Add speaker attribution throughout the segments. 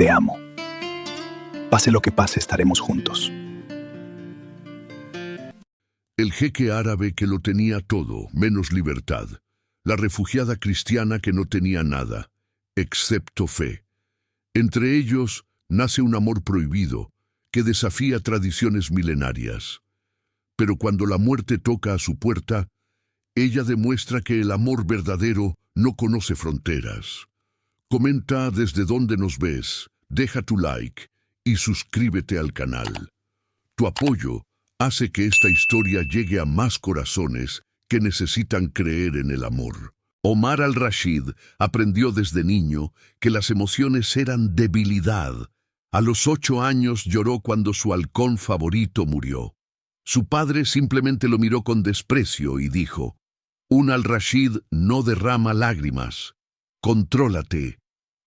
Speaker 1: te amo. Pase lo que pase, estaremos juntos.
Speaker 2: El jeque árabe que lo tenía todo, menos libertad. La refugiada cristiana que no tenía nada, excepto fe. Entre ellos nace un amor prohibido que desafía tradiciones milenarias. Pero cuando la muerte toca a su puerta, ella demuestra que el amor verdadero no conoce fronteras. Comenta desde dónde nos ves, deja tu like y suscríbete al canal. Tu apoyo hace que esta historia llegue a más corazones que necesitan creer en el amor. Omar al-Rashid aprendió desde niño que las emociones eran debilidad. A los 8 años lloró cuando su halcón favorito murió. Su padre simplemente lo miró con desprecio y dijo: «Un al-Rashid no derrama lágrimas. Contrólate».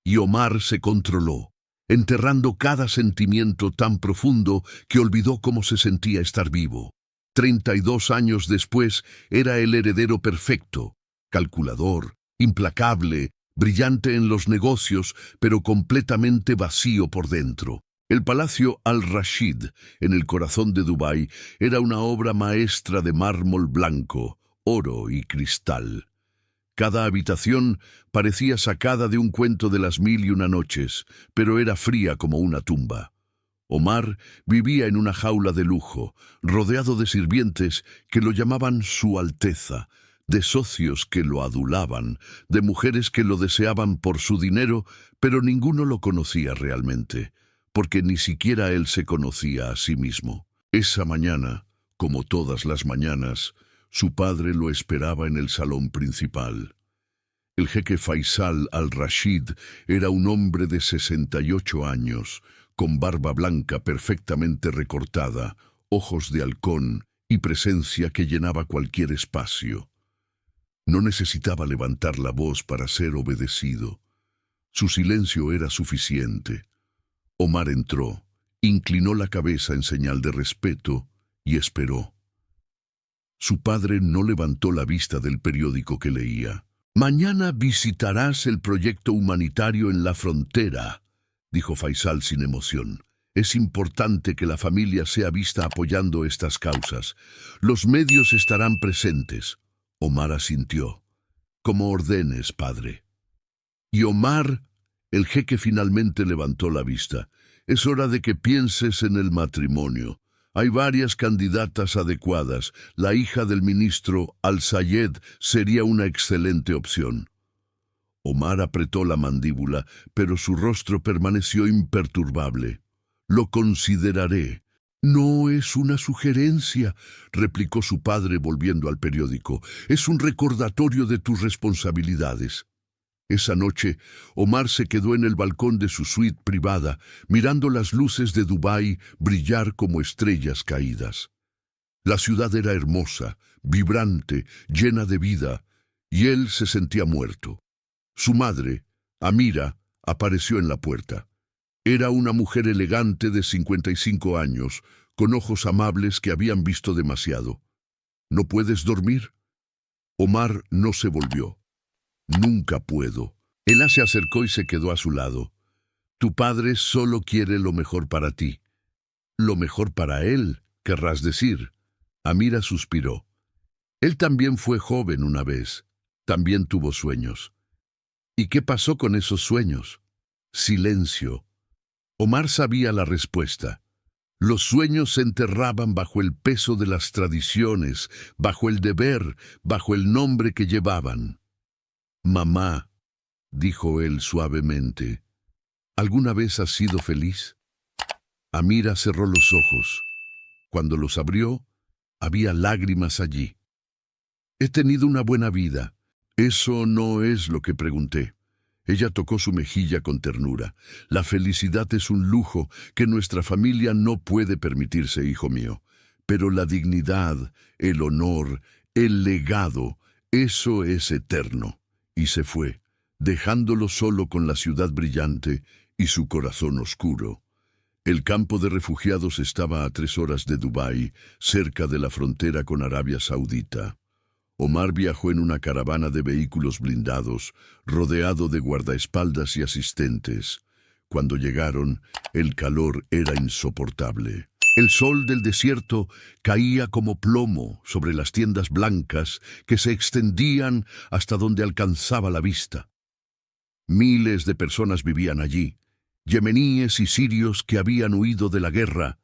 Speaker 2: Y Omar se controló, enterrando cada sentimiento tan profundo que olvidó cómo se sentía estar vivo. 32 años después era el heredero perfecto, calculador, implacable, brillante en los negocios, pero completamente vacío por dentro. El Palacio Al-Rashid, en el corazón de Dubái, era una obra maestra de mármol blanco, oro y cristal. Cada habitación parecía sacada de un cuento de las 1001 noches, pero era fría como una tumba. Omar vivía en una jaula de lujo, rodeado de sirvientes que lo llamaban Su Alteza, de socios que lo adulaban, de mujeres que lo deseaban por su dinero, pero ninguno lo conocía realmente, porque ni siquiera él se conocía a sí mismo. Esa mañana, como todas las mañanas, su padre lo esperaba en el salón principal. El jeque Faisal al-Rashid era un hombre de 68 años, con barba blanca perfectamente recortada, ojos de halcón y presencia que llenaba cualquier espacio. No necesitaba levantar la voz para ser obedecido. Su silencio era suficiente. Omar entró, inclinó la cabeza en señal de respeto y esperó. Su padre no levantó la vista del periódico que leía. «Mañana visitarás el proyecto humanitario en la frontera», dijo Faisal sin emoción. «Es importante que la familia sea vista apoyando estas causas. Los medios estarán presentes». Omar asintió. «Como ordenes, padre». Y Omar, el jeque, finalmente levantó la vista. «Es hora de que pienses en el matrimonio. Hay varias candidatas adecuadas. La hija del ministro Al-Sayed sería una excelente opción». Omar apretó la mandíbula, pero su rostro permaneció imperturbable. «Lo consideraré». «No es una sugerencia», replicó su padre volviendo al periódico. «Es un recordatorio de tus responsabilidades». Esa noche, Omar se quedó en el balcón de su suite privada, mirando las luces de Dubái brillar como estrellas caídas. La ciudad era hermosa, vibrante, llena de vida, y él se sentía muerto. Su madre, Amira, apareció en la puerta. Era una mujer elegante de 55 años, con ojos amables que habían visto demasiado. «¿No puedes dormir?» Omar no se volvió. «Nunca puedo». Ella se acercó y se quedó a su lado. «Tu padre solo quiere lo mejor para ti». «Lo mejor para él, querrás decir». Amira suspiró. «Él también fue joven una vez. También tuvo sueños». «¿Y qué pasó con esos sueños?» Silencio. Omar sabía la respuesta. Los sueños se enterraban bajo el peso de las tradiciones, bajo el deber, bajo el nombre que llevaban. «Mamá», dijo él suavemente, «¿alguna vez has sido feliz?» Amira cerró los ojos. Cuando los abrió, había lágrimas allí. «He tenido una buena vida». «Eso no es lo que pregunté». Ella tocó su mejilla con ternura. «La felicidad es un lujo que nuestra familia no puede permitirse, hijo mío. Pero la dignidad, el honor, el legado, eso es eterno». Y se fue, dejándolo solo con la ciudad brillante y su corazón oscuro. El campo de refugiados estaba a 3 horas de Dubái, cerca de la frontera con Arabia Saudita. Omar viajó en una caravana de vehículos blindados, rodeado de guardaespaldas y asistentes. Cuando llegaron, el calor era insoportable. El sol del desierto caía como plomo sobre las tiendas blancas que se extendían hasta donde alcanzaba la vista. Miles de personas vivían allí, yemeníes y sirios que habían huido de la guerra,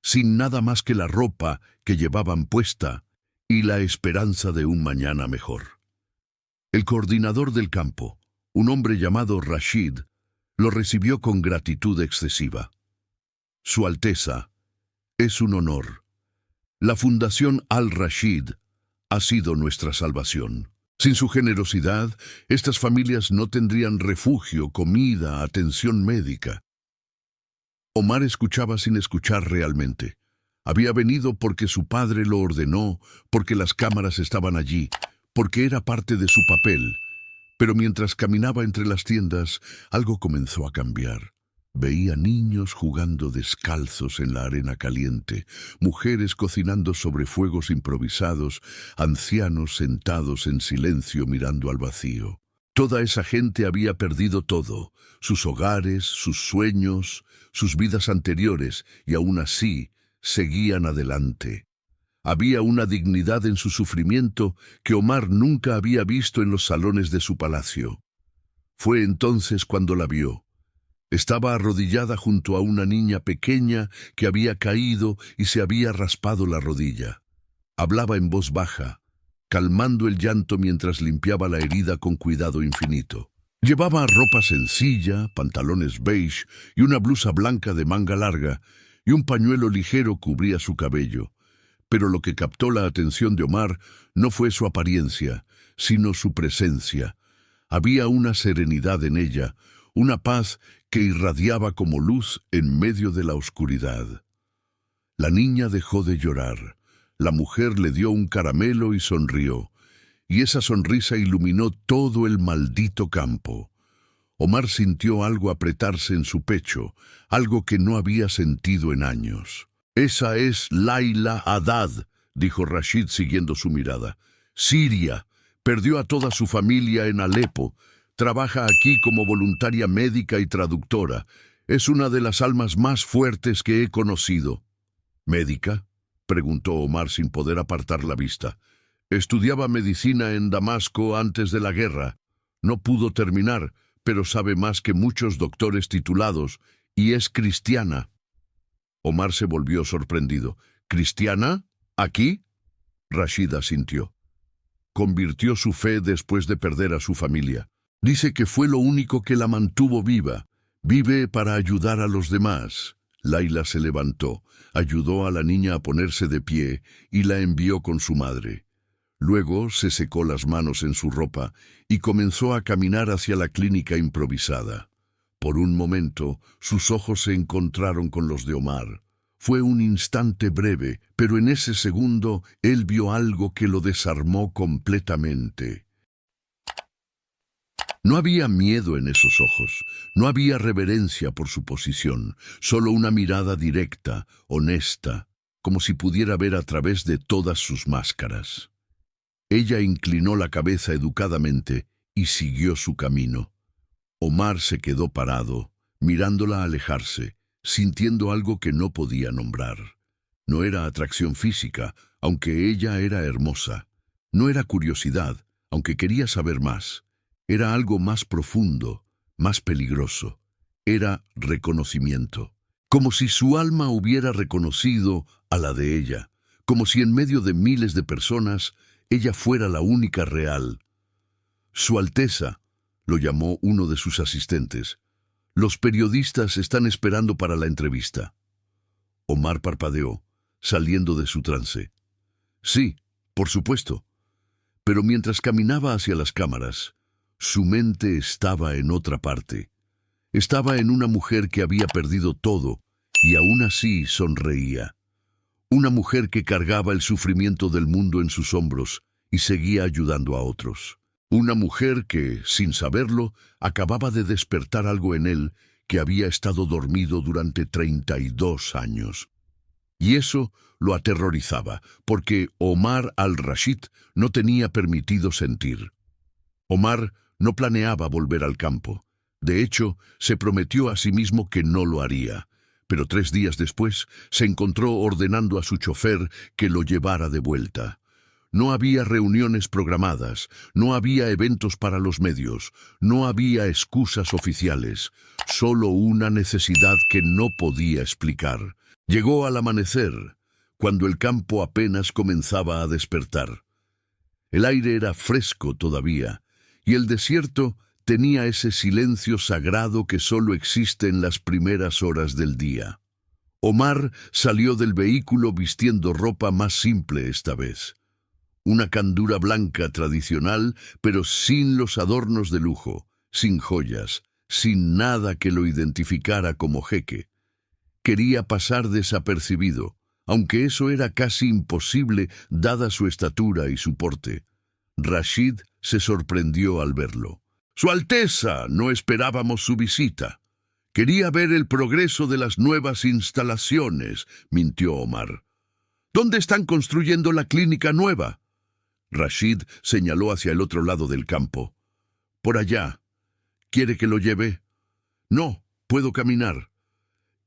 Speaker 2: sin nada más que la ropa que llevaban puesta y la esperanza de un mañana mejor. El coordinador del campo, un hombre llamado Rashid, lo recibió con gratitud excesiva. Su Alteza, es un honor. La Fundación Al-Rashid ha sido nuestra salvación. Sin su generosidad, estas familias no tendrían refugio, comida, atención médica. Omar escuchaba sin escuchar realmente. Había venido porque su padre lo ordenó, porque las cámaras estaban allí, porque era parte de su papel. Pero mientras caminaba entre las tiendas, algo comenzó a cambiar. Veía niños jugando descalzos en la arena caliente, mujeres cocinando sobre fuegos improvisados, ancianos sentados en silencio mirando al vacío. Toda esa gente había perdido todo, sus hogares, sus sueños, sus vidas anteriores, y aún así seguían adelante. Había una dignidad en su sufrimiento que Omar nunca había visto en los salones de su palacio. Fue entonces cuando la vio. Estaba arrodillada junto a una niña pequeña que había caído y se había raspado la rodilla. Hablaba en voz baja, calmando el llanto mientras limpiaba la herida con cuidado infinito. Llevaba ropa sencilla, pantalones beige y una blusa blanca de manga larga, y un pañuelo ligero cubría su cabello. Pero lo que captó la atención de Omar no fue su apariencia, sino su presencia. Había una serenidad en ella, una paz que irradiaba como luz en medio de la oscuridad. La niña dejó de llorar. La mujer le dio un caramelo y sonrió, y esa sonrisa iluminó todo el maldito campo. Omar sintió algo apretarse en su pecho, algo que no había sentido en años. «Esa es Laila Haddad», dijo Rashid siguiendo su mirada. «Siria. Perdió a toda su familia en Alepo. Trabaja aquí como voluntaria médica y traductora. Es una de las almas más fuertes que he conocido». «¿Médica?», preguntó Omar sin poder apartar la vista. «Estudiaba medicina en Damasco antes de la guerra. No pudo terminar, pero sabe más que muchos doctores titulados, y es cristiana». Omar se volvió sorprendido. «¿Cristiana? ¿Aquí?». Rashid asintió. Convirtió su fe después de perder a su familia. Dice que fue lo único que la mantuvo viva. Vive para ayudar a los demás. Laila se levantó, ayudó a la niña a ponerse de pie y la envió con su madre. Luego se secó las manos en su ropa y comenzó a caminar hacia la clínica improvisada. Por un momento, sus ojos se encontraron con los de Omar. Fue un instante breve, pero en ese segundo él vio algo que lo desarmó completamente. No había miedo en esos ojos, no había reverencia por su posición, solo una mirada directa, honesta, como si pudiera ver a través de todas sus máscaras. Ella inclinó la cabeza educadamente y siguió su camino. Omar se quedó parado, mirándola alejarse, sintiendo algo que no podía nombrar. No era atracción física, aunque ella era hermosa. No era curiosidad, aunque quería saber más. Era algo más profundo, más peligroso. Era reconocimiento. Como si su alma hubiera reconocido a la de ella, como si en medio de miles de personas, ella fuera la única real. «Su Alteza», lo llamó uno de sus asistentes. «Los periodistas están esperando para la entrevista». Omar parpadeó, saliendo de su trance. «Sí, por supuesto». Pero mientras caminaba hacia las cámaras, su mente estaba en otra parte. Estaba en una mujer que había perdido todo y aún así sonreía. Una mujer que cargaba el sufrimiento del mundo en sus hombros y seguía ayudando a otros. Una mujer que, sin saberlo, acababa de despertar algo en él que había estado dormido durante 32 años. Y eso lo aterrorizaba, porque Omar al-Rashid no tenía permitido sentir. Omar no planeaba volver al campo. De hecho, se prometió a sí mismo que no lo haría, pero 3 días después se encontró ordenando a su chofer que lo llevara de vuelta. No había reuniones programadas, no había eventos para los medios, no había excusas oficiales, solo una necesidad que no podía explicar. Llegó al amanecer, cuando el campo apenas comenzaba a despertar. El aire era fresco todavía, y el desierto tenía ese silencio sagrado que solo existe en las primeras horas del día. Omar salió del vehículo vistiendo ropa más simple esta vez. Una candura blanca tradicional, pero sin los adornos de lujo, sin joyas, sin nada que lo identificara como jeque. Quería pasar desapercibido, aunque eso era casi imposible dada su estatura y su porte. Rashid se sorprendió al verlo. ¡Su Alteza! No esperábamos su visita. Quería ver el progreso de las nuevas instalaciones, mintió Omar. ¿Dónde están construyendo la clínica nueva? Rashid señaló hacia el otro lado del campo. Por allá. ¿Quiere que lo lleve? No, puedo caminar.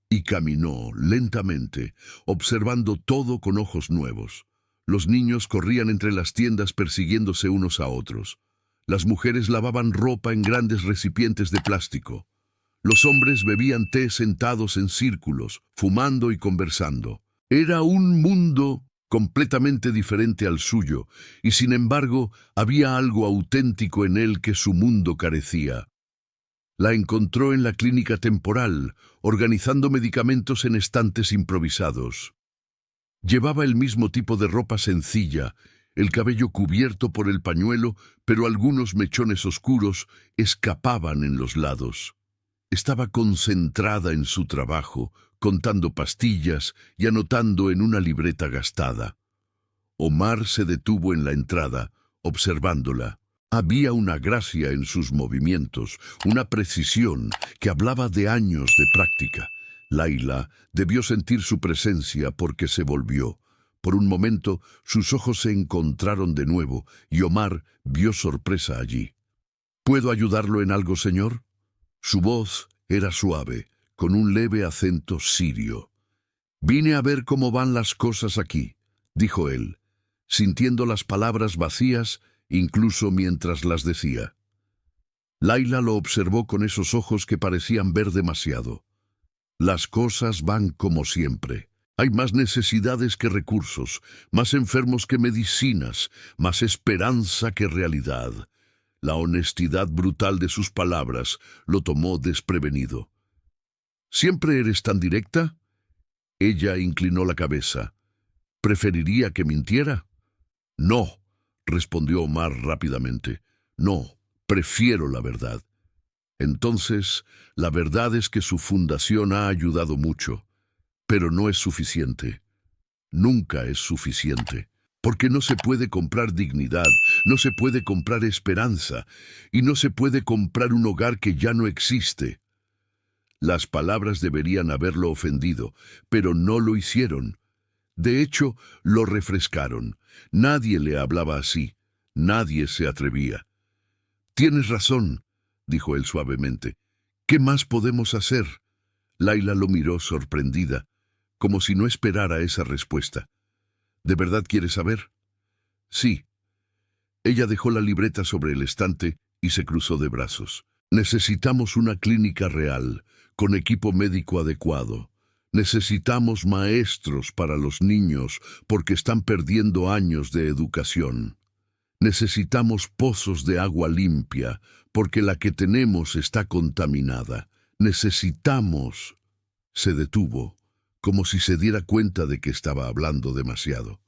Speaker 2: Y caminó lentamente, observando todo con ojos nuevos. Los niños corrían entre las tiendas persiguiéndose unos a otros. Las mujeres lavaban ropa en grandes recipientes de plástico. Los hombres bebían té sentados en círculos, fumando y conversando. Era un mundo completamente diferente al suyo, y sin embargo había algo auténtico en él que su mundo carecía. La encontró en la clínica temporal, organizando medicamentos en estantes improvisados. Llevaba el mismo tipo de ropa sencilla, el cabello cubierto por el pañuelo, pero algunos mechones oscuros escapaban en los lados. Estaba concentrada en su trabajo, contando pastillas y anotando en una libreta gastada. Omar se detuvo en la entrada, observándola. Había una gracia en sus movimientos, una precisión que hablaba de años de práctica. Laila debió sentir su presencia porque se volvió. Por un momento, sus ojos se encontraron de nuevo y Omar vio sorpresa allí. ¿Puedo ayudarlo en algo, señor? Su voz era suave, con un leve acento sirio. «Vine a ver cómo van las cosas aquí», dijo él, sintiendo las palabras vacías incluso mientras las decía. Laila lo observó con esos ojos que parecían ver demasiado. Las cosas van como siempre. Hay más necesidades que recursos, más enfermos que medicinas, más esperanza que realidad. La honestidad brutal de sus palabras lo tomó desprevenido. ¿Siempre eres tan directa? Ella inclinó la cabeza. ¿Preferiría que mintiera? No, respondió Omar rápidamente. No, prefiero la verdad. Entonces, la verdad es que su fundación ha ayudado mucho, pero no es suficiente. Nunca es suficiente. Porque no se puede comprar dignidad, no se puede comprar esperanza, y no se puede comprar un hogar que ya no existe. Las palabras deberían haberlo ofendido, pero no lo hicieron. De hecho, lo refrescaron. Nadie le hablaba así. Nadie se atrevía. «Tienes razón», dijo él suavemente. «¿Qué más podemos hacer?» Laila lo miró sorprendida, como si no esperara esa respuesta. ¿De verdad quieres saber? Sí. Ella dejó la libreta sobre el estante y se cruzó de brazos. Necesitamos una clínica real, con equipo médico adecuado. Necesitamos maestros para los niños porque están perdiendo años de educación. Necesitamos pozos de agua limpia porque la que tenemos está contaminada. Necesitamos... Se detuvo, como si se diera cuenta de que estaba hablando demasiado.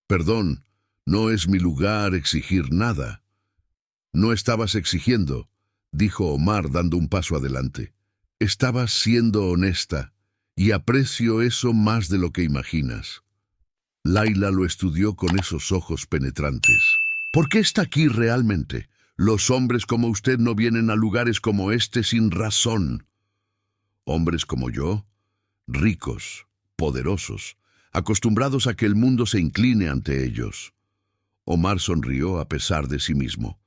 Speaker 2: Perdón, no es mi lugar exigir nada. No estabas exigiendo, dijo Omar dando un paso adelante. Estabas siendo honesta, y aprecio eso más de lo que imaginas. Laila lo estudió con esos ojos penetrantes. ¿Por qué está aquí realmente? Los hombres como usted no vienen a lugares como este sin razón. Hombres como yo, ricos, poderosos, acostumbrados a que el mundo se incline ante ellos. Omar sonrió a pesar de sí mismo.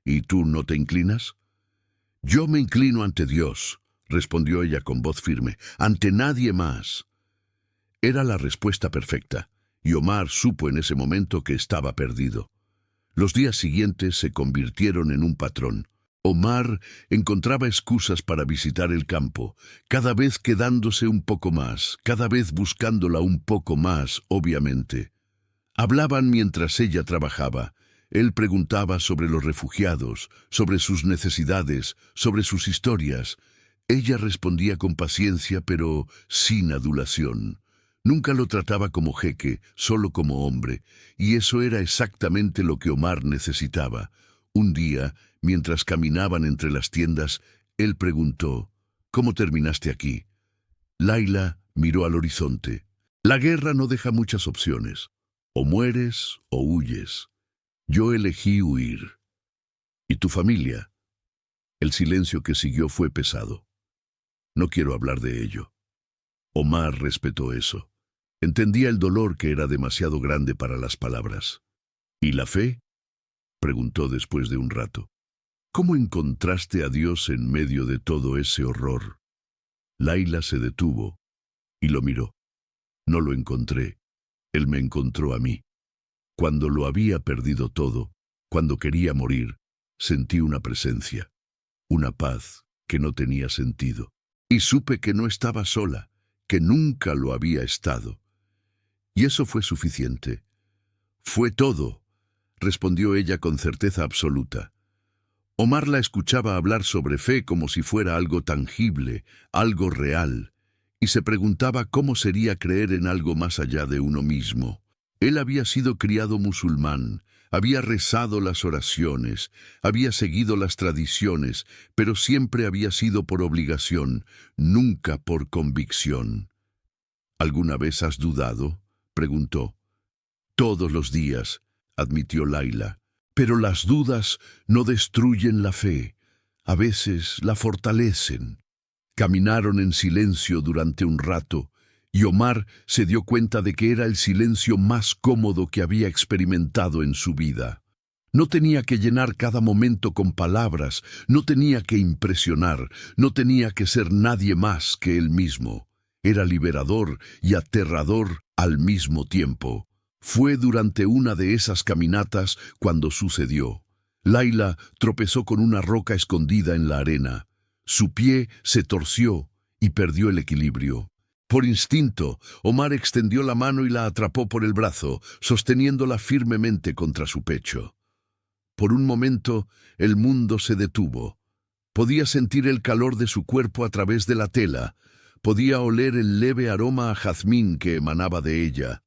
Speaker 2: ¿Y tú no te inclinas? Yo me inclino ante Dios, respondió ella con voz firme, ante nadie más. Era la respuesta perfecta, y Omar supo en ese momento que estaba perdido. Los días siguientes se convirtieron en un patrón. Omar encontraba excusas para visitar el campo, cada vez quedándose un poco más, cada vez buscándola un poco más, obviamente. Hablaban mientras ella trabajaba. Él preguntaba sobre los refugiados, sobre sus necesidades, sobre sus historias. Ella respondía con paciencia, pero sin adulación. Nunca lo trataba como jeque, solo como hombre, y eso era exactamente lo que Omar necesitaba. Un día, mientras caminaban entre las tiendas, él preguntó, ¿cómo terminaste aquí? Laila miró al horizonte. La guerra no deja muchas opciones. O mueres o huyes. Yo elegí huir. ¿Y tu familia? El silencio que siguió fue pesado. No quiero hablar de ello. Omar respetó eso. Entendía el dolor que era demasiado grande para las palabras. ¿Y la fe? Preguntó después de un rato. ¿Cómo encontraste a Dios en medio de todo ese horror? Laila se detuvo y lo miró. No lo encontré. Él me encontró a mí. Cuando lo había perdido todo, cuando quería morir, sentí una presencia, una paz que no tenía sentido. Y supe que no estaba sola, que nunca lo había estado. Y eso fue suficiente. Fue todo, respondió ella con certeza absoluta. Omar la escuchaba hablar sobre fe como si fuera algo tangible, algo real, y se preguntaba cómo sería creer en algo más allá de uno mismo. Él había sido criado musulmán, había rezado las oraciones, había seguido las tradiciones, pero siempre había sido por obligación, nunca por convicción. ¿Alguna vez has dudado?, preguntó. Todos los días, admitió Laila. Pero las dudas no destruyen la fe, a veces la fortalecen. Caminaron en silencio durante un rato, y Omar se dio cuenta de que era el silencio más cómodo que había experimentado en su vida. No tenía que llenar cada momento con palabras, no tenía que impresionar, no tenía que ser nadie más que él mismo. Era liberador y aterrador al mismo tiempo. Fue durante una de esas caminatas cuando sucedió. Laila tropezó con una roca escondida en la arena. Su pie se torció y perdió el equilibrio. Por instinto, Omar extendió la mano y la atrapó por el brazo, sosteniéndola firmemente contra su pecho. Por un momento, el mundo se detuvo. Podía sentir el calor de su cuerpo a través de la tela. Podía oler el leve aroma a jazmín que emanaba de ella.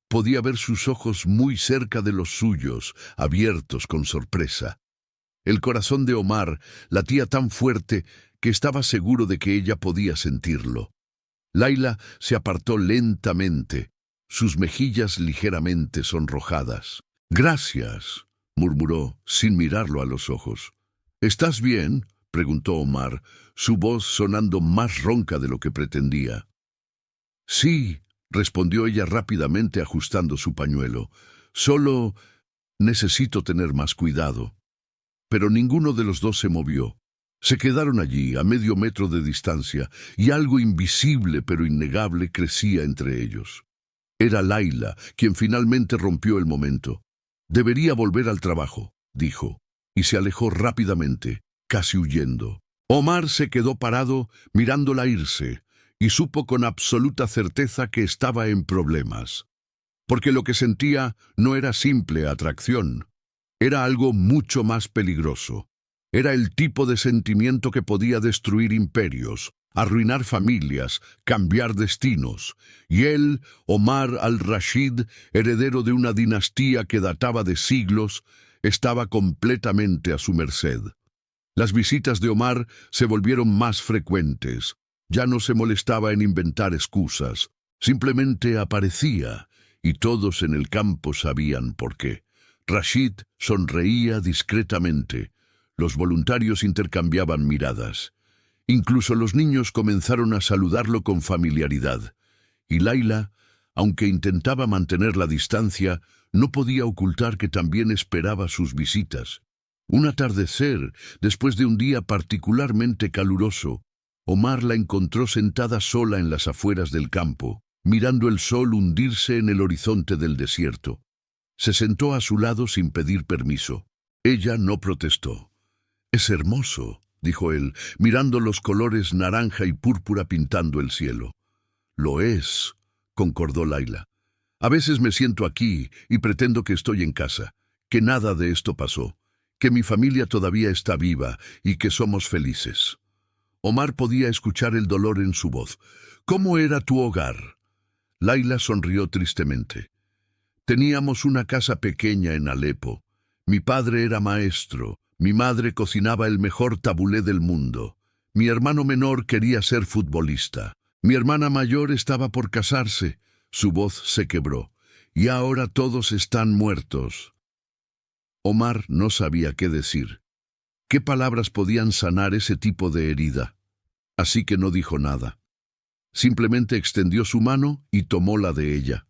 Speaker 2: Podía ver sus ojos muy cerca de los suyos, abiertos con sorpresa. El corazón de Omar latía tan fuerte que estaba seguro de que ella podía sentirlo. Laila se apartó lentamente, sus mejillas ligeramente sonrojadas. «Gracias», murmuró, sin mirarlo a los ojos. «¿Estás bien?», preguntó Omar, su voz sonando más ronca de lo que pretendía. «Sí», respondió ella rápidamente ajustando su pañuelo. «Solo necesito tener más cuidado». Pero ninguno de los dos se movió. Se quedaron allí, a medio metro de distancia, y algo invisible pero innegable crecía entre ellos. Era Laila quien finalmente rompió el momento. «Debería volver al trabajo», dijo, y se alejó rápidamente, casi huyendo. Omar se quedó parado, mirándola irse, y supo con absoluta certeza que estaba en problemas. Porque lo que sentía no era simple atracción, era algo mucho más peligroso. Era el tipo de sentimiento que podía destruir imperios, arruinar familias, cambiar destinos. Y él, Omar al-Rashid, heredero de una dinastía que databa de siglos, estaba completamente a su merced. Las visitas de Omar se volvieron más frecuentes. Ya no se molestaba en inventar excusas. Simplemente aparecía, y todos en el campo sabían por qué. Rashid sonreía discretamente. Los voluntarios intercambiaban miradas. Incluso los niños comenzaron a saludarlo con familiaridad. Y Laila, aunque intentaba mantener la distancia, no podía ocultar que también esperaba sus visitas. Un atardecer, después de un día particularmente caluroso, Omar la encontró sentada sola en las afueras del campo, mirando el sol hundirse en el horizonte del desierto. Se sentó a su lado sin pedir permiso. Ella no protestó. «Es hermoso», dijo él, mirando los colores naranja y púrpura pintando el cielo. «Lo es», concordó Laila. «A veces me siento aquí y pretendo que estoy en casa, que nada de esto pasó, que mi familia todavía está viva y que somos felices». Omar podía escuchar el dolor en su voz. «¿Cómo era tu hogar?» Laila sonrió tristemente. «Teníamos una casa pequeña en Alepo. Mi padre era maestro, mi madre cocinaba el mejor tabulé del mundo. Mi hermano menor quería ser futbolista. Mi hermana mayor estaba por casarse». Su voz se quebró. «Y ahora todos están muertos». Omar no sabía qué decir. ¿Qué palabras podían sanar ese tipo de herida? Así que no dijo nada. Simplemente extendió su mano y tomó la de ella.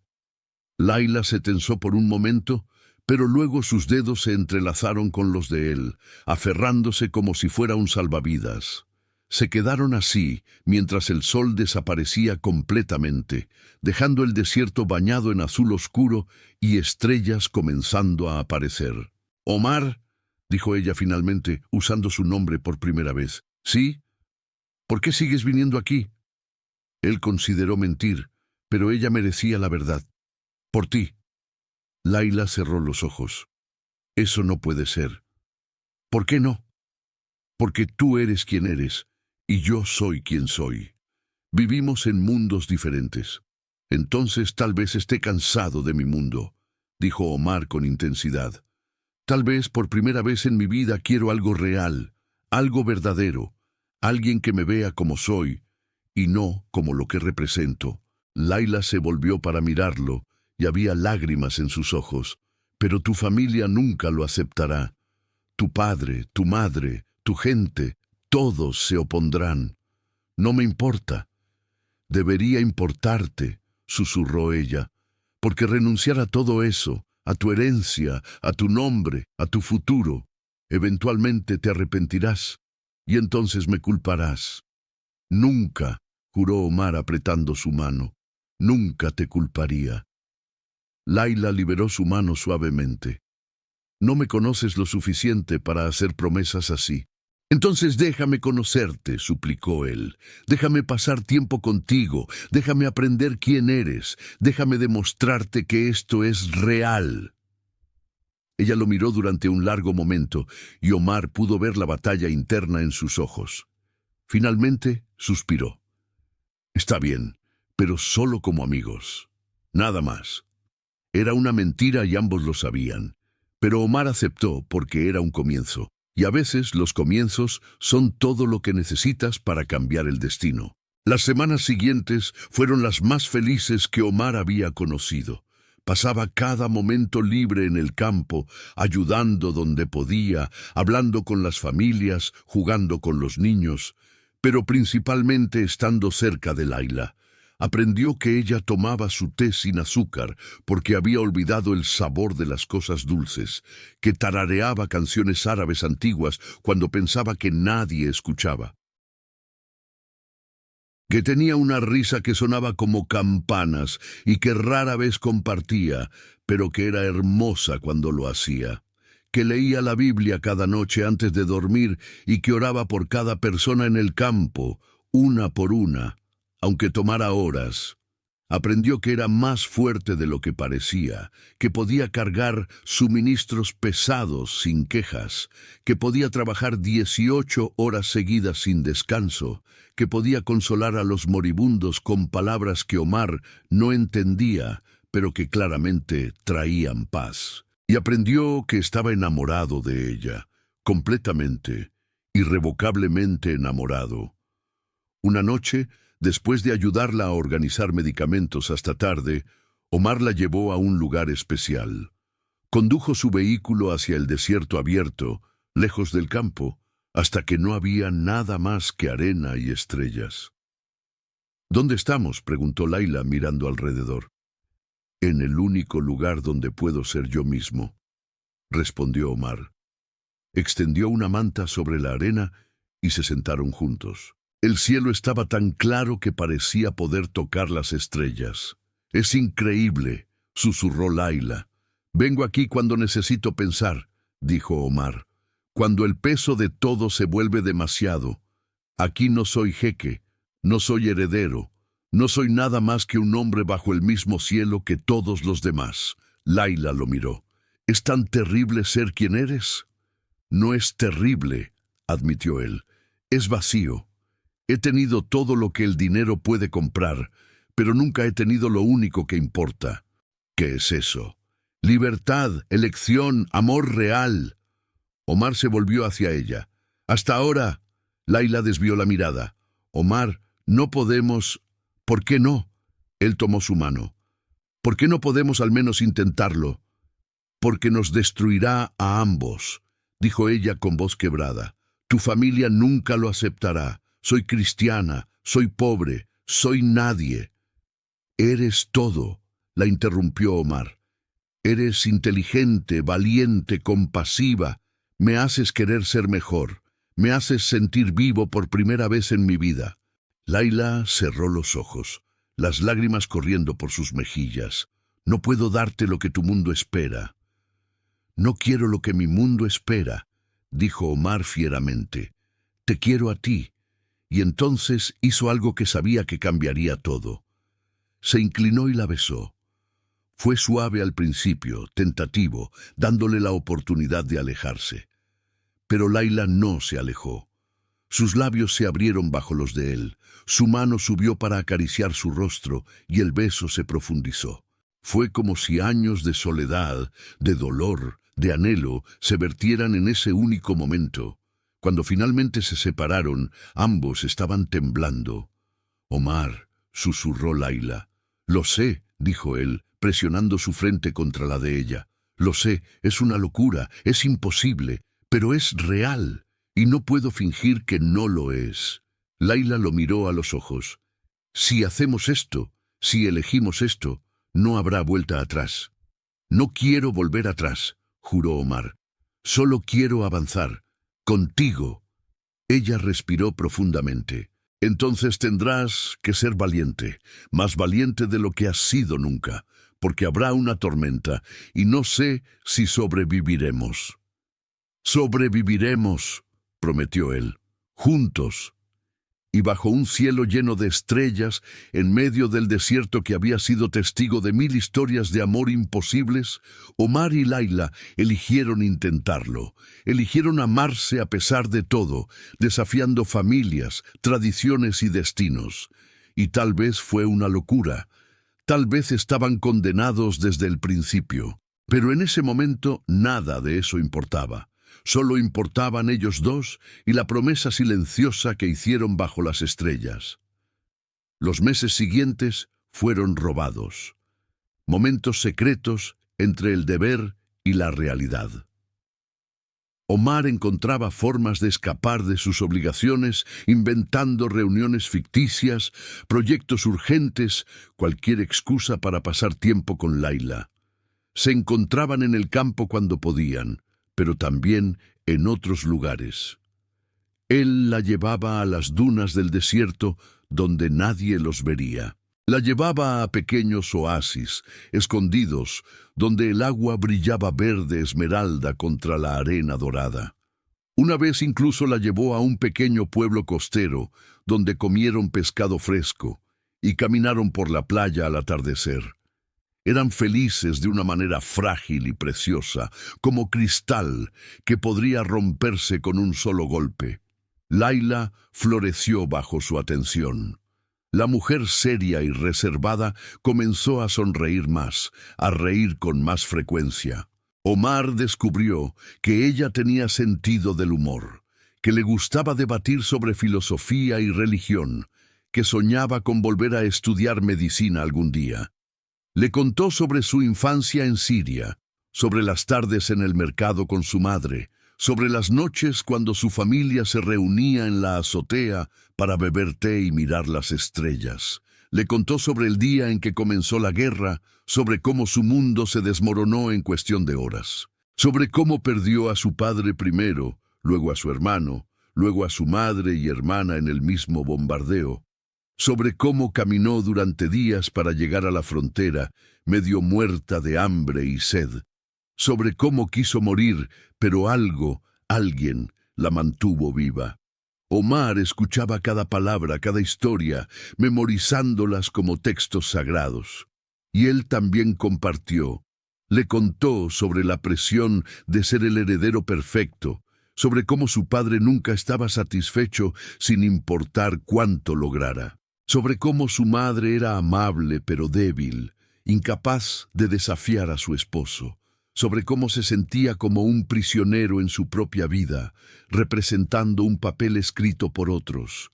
Speaker 2: Laila se tensó por un momento, pero luego sus dedos se entrelazaron con los de él, aferrándose como si fuera un salvavidas. Se quedaron así mientras el sol desaparecía completamente, dejando el desierto bañado en azul oscuro y estrellas comenzando a aparecer. «Omar», dijo ella finalmente, usando su nombre por primera vez. «¿Sí? ¿Por qué sigues viniendo aquí?» Él consideró mentir, pero ella merecía la verdad. «Por ti». Laila cerró los ojos. «Eso no puede ser». «¿Por qué no?» «Porque tú eres quien eres, y yo soy quien soy. Vivimos en mundos diferentes. Entonces tal vez esté cansado de mi mundo», dijo Omar con intensidad. «Tal vez por primera vez en mi vida quiero algo real, algo verdadero, alguien que me vea como soy, y no como lo que represento». Laila se volvió para mirarlo, y había lágrimas en sus ojos. «Pero tu familia nunca lo aceptará. Tu padre, tu madre, tu gente, todos se opondrán». «No me importa». «Debería importarte», susurró ella, «porque renunciar a todo eso, a tu herencia, a tu nombre, a tu futuro, eventualmente te arrepentirás, y entonces me culparás». «Nunca», juró Omar apretando su mano, «nunca te culparía». Laila liberó su mano suavemente. «No me conoces lo suficiente para hacer promesas así». «Entonces déjame conocerte», suplicó él. «Déjame pasar tiempo contigo, déjame aprender quién eres, déjame demostrarte que esto es real». Ella lo miró durante un largo momento, y Omar pudo ver la batalla interna en sus ojos. Finalmente suspiró. «Está bien, pero solo como amigos. Nada más». Era una mentira y ambos lo sabían, pero Omar aceptó porque era un comienzo. Y a veces los comienzos son todo lo que necesitas para cambiar el destino. Las semanas siguientes fueron las más felices que Omar había conocido. Pasaba cada momento libre en el campo, ayudando donde podía, hablando con las familias, jugando con los niños, pero principalmente estando cerca de Laila. Aprendió que ella tomaba su té sin azúcar porque había olvidado el sabor de las cosas dulces, que tarareaba canciones árabes antiguas cuando pensaba que nadie escuchaba, que tenía una risa que sonaba como campanas y que rara vez compartía, pero que era hermosa cuando lo hacía, que leía la Biblia cada noche antes de dormir y que oraba por cada persona en el campo, una por una, aunque tomara horas. Aprendió que era más fuerte de lo que parecía, que podía cargar suministros pesados sin quejas, que podía trabajar 18 horas seguidas sin descanso, que podía consolar a los moribundos con palabras que Omar no entendía, pero que claramente traían paz. Y aprendió que estaba enamorado de ella, completamente, irrevocablemente enamorado. Una noche, después de ayudarla a organizar medicamentos hasta tarde, Omar la llevó a un lugar especial. Condujo su vehículo hacia el desierto abierto, lejos del campo, hasta que no había nada más que arena y estrellas. «¿Dónde estamos?», preguntó Laila mirando alrededor. «En el único lugar donde puedo ser yo mismo», respondió Omar. extendió una manta sobre la arena y se sentaron juntos. El cielo estaba tan claro que parecía poder tocar las estrellas. «Es increíble», susurró Laila. «Vengo aquí cuando necesito pensar», dijo Omar. «Cuando el peso de todo se vuelve demasiado. Aquí no soy jeque, no soy heredero, no soy nada más que un hombre bajo el mismo cielo que todos los demás». Laila lo miró. «¿Es tan terrible ser quien eres?» «No es terrible», admitió él. «Es vacío. He tenido todo lo que el dinero puede comprar, pero nunca he tenido lo único que importa». «¿Qué es eso?» «Libertad, elección, amor real». Omar se volvió hacia ella. «Hasta ahora». Laila desvió la mirada. «Omar, no podemos». «¿Por qué no?» Él tomó su mano. «¿Por qué no podemos al menos intentarlo?» «Porque nos destruirá a ambos», dijo ella con voz quebrada. «Tu familia nunca lo aceptará. Soy cristiana, soy pobre, soy nadie». «Eres todo», la interrumpió Omar. «Eres inteligente, valiente, compasiva. Me haces querer ser mejor. Me haces sentir vivo por primera vez en mi vida». Laila cerró los ojos, las lágrimas corriendo por sus mejillas. «No puedo darte lo que tu mundo espera». «No quiero lo que mi mundo espera», dijo Omar fieramente. «Te quiero a ti». Y entonces hizo algo que sabía que cambiaría todo. Se inclinó y la besó. Fue suave al principio, tentativo, dándole la oportunidad de alejarse. Pero Laila no se alejó. Sus labios se abrieron bajo los de él, su mano subió para acariciar su rostro y el beso se profundizó. Fue como si años de soledad, de dolor, de anhelo, se vertieran en ese único momento. Cuando finalmente se separaron, ambos estaban temblando. «Omar», susurró Laila. «Lo sé», dijo él, presionando su frente contra la de ella. «Lo sé, es una locura, es imposible, pero es real, y no puedo fingir que no lo es». Laila lo miró a los ojos. «Si hacemos esto, si elegimos esto, no habrá vuelta atrás». «No quiero volver atrás», juró Omar. «Solo quiero avanzar. Contigo». Ella respiró profundamente. «Entonces tendrás que ser valiente, más valiente de lo que has sido nunca, porque habrá una tormenta, y no sé si sobreviviremos». «Sobreviviremos», prometió él, «juntos». Y bajo un cielo lleno de estrellas, en medio del desierto que había sido testigo de 1000 historias de amor imposibles, Omar y Laila eligieron intentarlo. Eligieron amarse a pesar de todo, desafiando familias, tradiciones y destinos. Y tal vez fue una locura. Tal vez estaban condenados desde el principio. Pero en ese momento nada de eso importaba. Solo importaban ellos dos y la promesa silenciosa que hicieron bajo las estrellas. Los meses siguientes fueron robados. Momentos secretos entre el deber y la realidad. Omar encontraba formas de escapar de sus obligaciones, inventando reuniones ficticias, proyectos urgentes, cualquier excusa para pasar tiempo con Laila. Se encontraban en el campo cuando podían, pero también en otros lugares. Él la llevaba a las dunas del desierto donde nadie los vería. La llevaba a pequeños oasis, escondidos, donde el agua brillaba verde esmeralda contra la arena dorada. Una vez incluso la llevó a un pequeño pueblo costero, donde comieron pescado fresco y caminaron por la playa al atardecer. Eran felices de una manera frágil y preciosa, como cristal que podría romperse con un solo golpe. Laila floreció bajo su atención. La mujer seria y reservada comenzó a sonreír más, a reír con más frecuencia. Omar descubrió que ella tenía sentido del humor, que le gustaba debatir sobre filosofía y religión, que soñaba con volver a estudiar medicina algún día. Le contó sobre su infancia en Siria, sobre las tardes en el mercado con su madre, sobre las noches cuando su familia se reunía en la azotea para beber té y mirar las estrellas. Le contó sobre el día en que comenzó la guerra, sobre cómo su mundo se desmoronó en cuestión de horas. sobre cómo perdió a su padre primero, luego a su hermano, luego a su madre y hermana en el mismo bombardeo, sobre cómo caminó durante días para llegar a la frontera, medio muerta de hambre y sed, sobre cómo quiso morir, pero alguien, la mantuvo viva. Omar escuchaba cada palabra, cada historia, memorizándolas como textos sagrados. Y él también compartió. Le contó sobre la presión de ser el heredero perfecto, sobre cómo su padre nunca estaba satisfecho sin importar cuánto lograra, sobre cómo su madre era amable pero débil, incapaz de desafiar a su esposo, sobre cómo se sentía como un prisionero en su propia vida, representando un papel escrito por otros.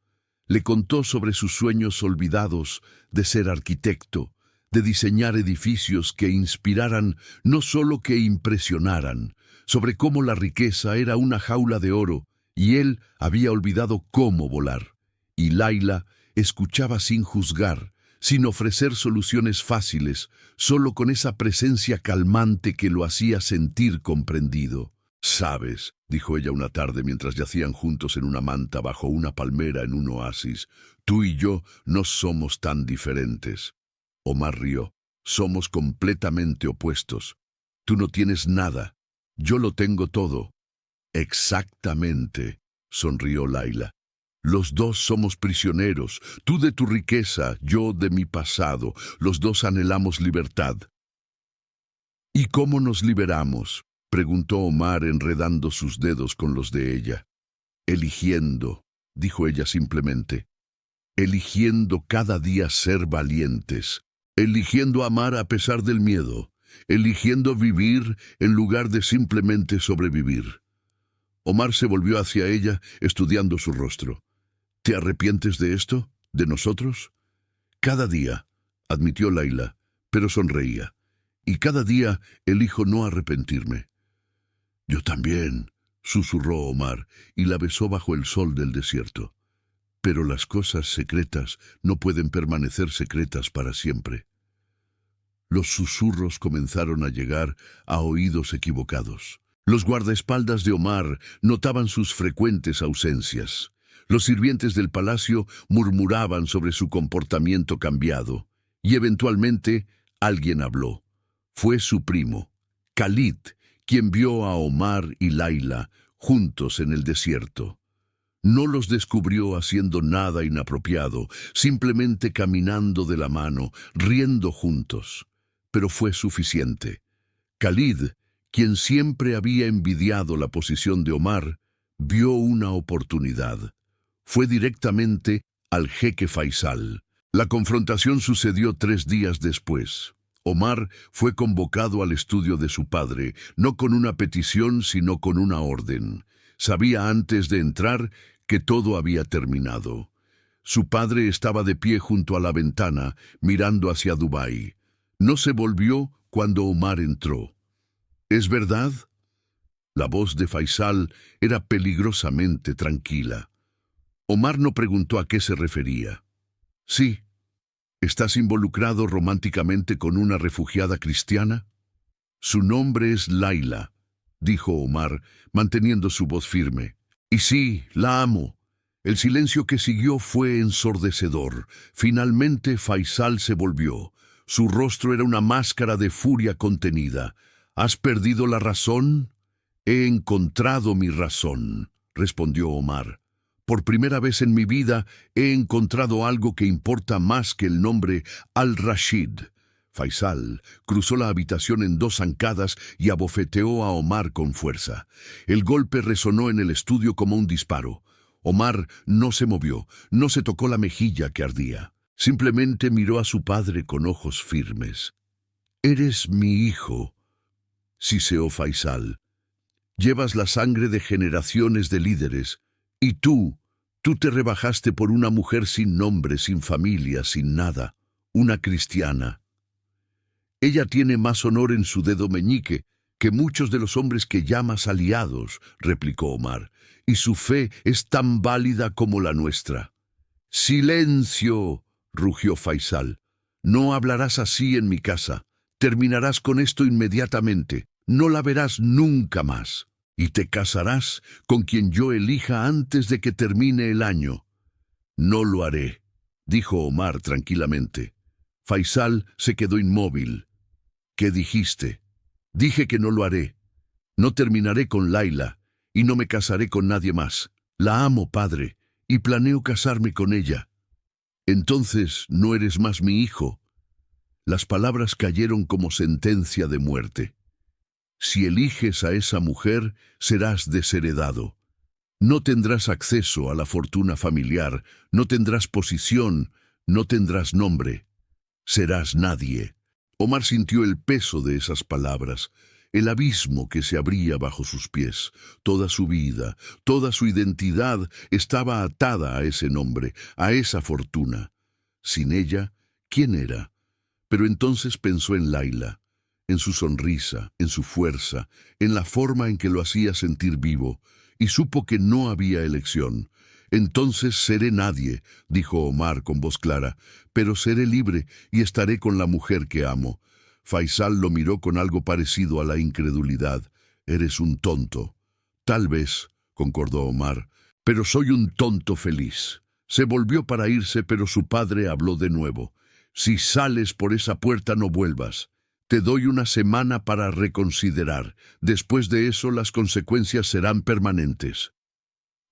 Speaker 2: Le contó sobre sus sueños olvidados de ser arquitecto, de diseñar edificios que inspiraran, no solo que impresionaran, sobre cómo la riqueza era una jaula de oro y él había olvidado cómo volar. Y Laila escuchaba sin juzgar, sin ofrecer soluciones fáciles, solo con esa presencia calmante que lo hacía sentir comprendido. «Sabes», dijo ella una tarde mientras yacían juntos en una manta bajo una palmera en un oasis, «tú y yo no somos tan diferentes». Omar rió. «Somos completamente opuestos. Tú no tienes nada. Yo lo tengo todo». «Exactamente», sonrió Laila. «Los dos somos prisioneros, tú de tu riqueza, yo de mi pasado. Los dos anhelamos libertad». «¿Y cómo nos liberamos?», preguntó Omar enredando sus dedos con los de ella. «Eligiendo», dijo ella simplemente. «Eligiendo cada día ser valientes. Eligiendo amar a pesar del miedo. Eligiendo vivir en lugar de simplemente sobrevivir». Omar se volvió hacia ella, estudiando su rostro. «¿Te arrepientes de esto? ¿De nosotros?» «Cada día», admitió Laila, pero sonreía. «Y cada día elijo no arrepentirme». «Yo también», susurró Omar, y la besó bajo el sol del desierto. «Pero las cosas secretas no pueden permanecer secretas para siempre». Los susurros comenzaron a llegar a oídos equivocados. Los guardaespaldas de Omar notaban sus frecuentes ausencias. Los sirvientes del palacio murmuraban sobre su comportamiento cambiado. Y eventualmente alguien habló. Fue su primo, Khalid, quien vio a Omar y Laila juntos en el desierto. No los descubrió haciendo nada inapropiado, simplemente caminando de la mano, riendo juntos. Pero fue suficiente. Khalid, quien siempre había envidiado la posición de Omar, vio una oportunidad. Fue directamente al jeque Faisal. La confrontación sucedió 3 días después. Omar fue convocado al estudio de su padre, no con una petición, sino con una orden. Sabía antes de entrar que todo había terminado. Su padre estaba de pie junto a la ventana, mirando hacia Dubái. No se volvió cuando Omar entró. «¿Es verdad?». La voz de Faisal era peligrosamente tranquila. Omar no preguntó a qué se refería. «Sí. ¿Estás involucrado románticamente con una refugiada cristiana?». «Su nombre es Laila», dijo Omar, manteniendo su voz firme. «Y sí, la amo». El silencio que siguió fue ensordecedor. Finalmente Faisal se volvió. Su rostro era una máscara de furia contenida. «¿Has perdido la razón?». «He encontrado mi razón», respondió Omar. «Por primera vez en mi vida he encontrado algo que importa más que el nombre Al-Rashid». Faisal cruzó la habitación en 2 zancadas y abofeteó a Omar con fuerza. El golpe resonó en el estudio como un disparo. Omar no se movió, no se tocó la mejilla que ardía. Simplemente miró a su padre con ojos firmes. «Eres mi hijo», siseó Faisal. «Llevas la sangre de generaciones de líderes. Y tú te rebajaste por una mujer sin nombre, sin familia, sin nada. Una cristiana. Ella tiene más honor en su dedo meñique que muchos de los hombres que llamas aliados», replicó Omar. «Y su fe es tan válida como la nuestra». «¡Silencio!», rugió Faisal. «No hablarás así en mi casa. Terminarás con esto inmediatamente». no la verás nunca más, y te casarás con quien yo elija antes de que termine el año. No lo haré, dijo Omar tranquilamente. Faisal se quedó inmóvil. ¿Qué dijiste? Dije que no lo haré. No terminaré con Laila, y no me casaré con nadie más. La amo, padre, y planeo casarme con ella. Entonces no eres más mi hijo. Las palabras cayeron como sentencia de muerte. Si eliges a esa mujer, serás desheredado. No tendrás acceso a la fortuna familiar, no tendrás posición, no tendrás nombre. Serás nadie. Omar sintió el peso de esas palabras, el abismo que se abría bajo sus pies. Toda su vida, toda su identidad estaba atada a ese nombre, a esa fortuna. Sin ella, ¿quién era? Pero entonces pensó en Laila, en su sonrisa, en su fuerza, en la forma en que lo hacía sentir vivo, y supo que no había elección. Entonces seré nadie, dijo Omar con voz clara, pero seré libre y estaré con la mujer que amo. Faisal lo miró con algo parecido a la incredulidad. Eres un tonto. Tal vez, concordó Omar, pero soy un tonto feliz. Se volvió para irse, pero su padre habló de nuevo. Si sales por esa puerta no vuelvas. Te doy una semana para reconsiderar. Después de eso las consecuencias serán permanentes.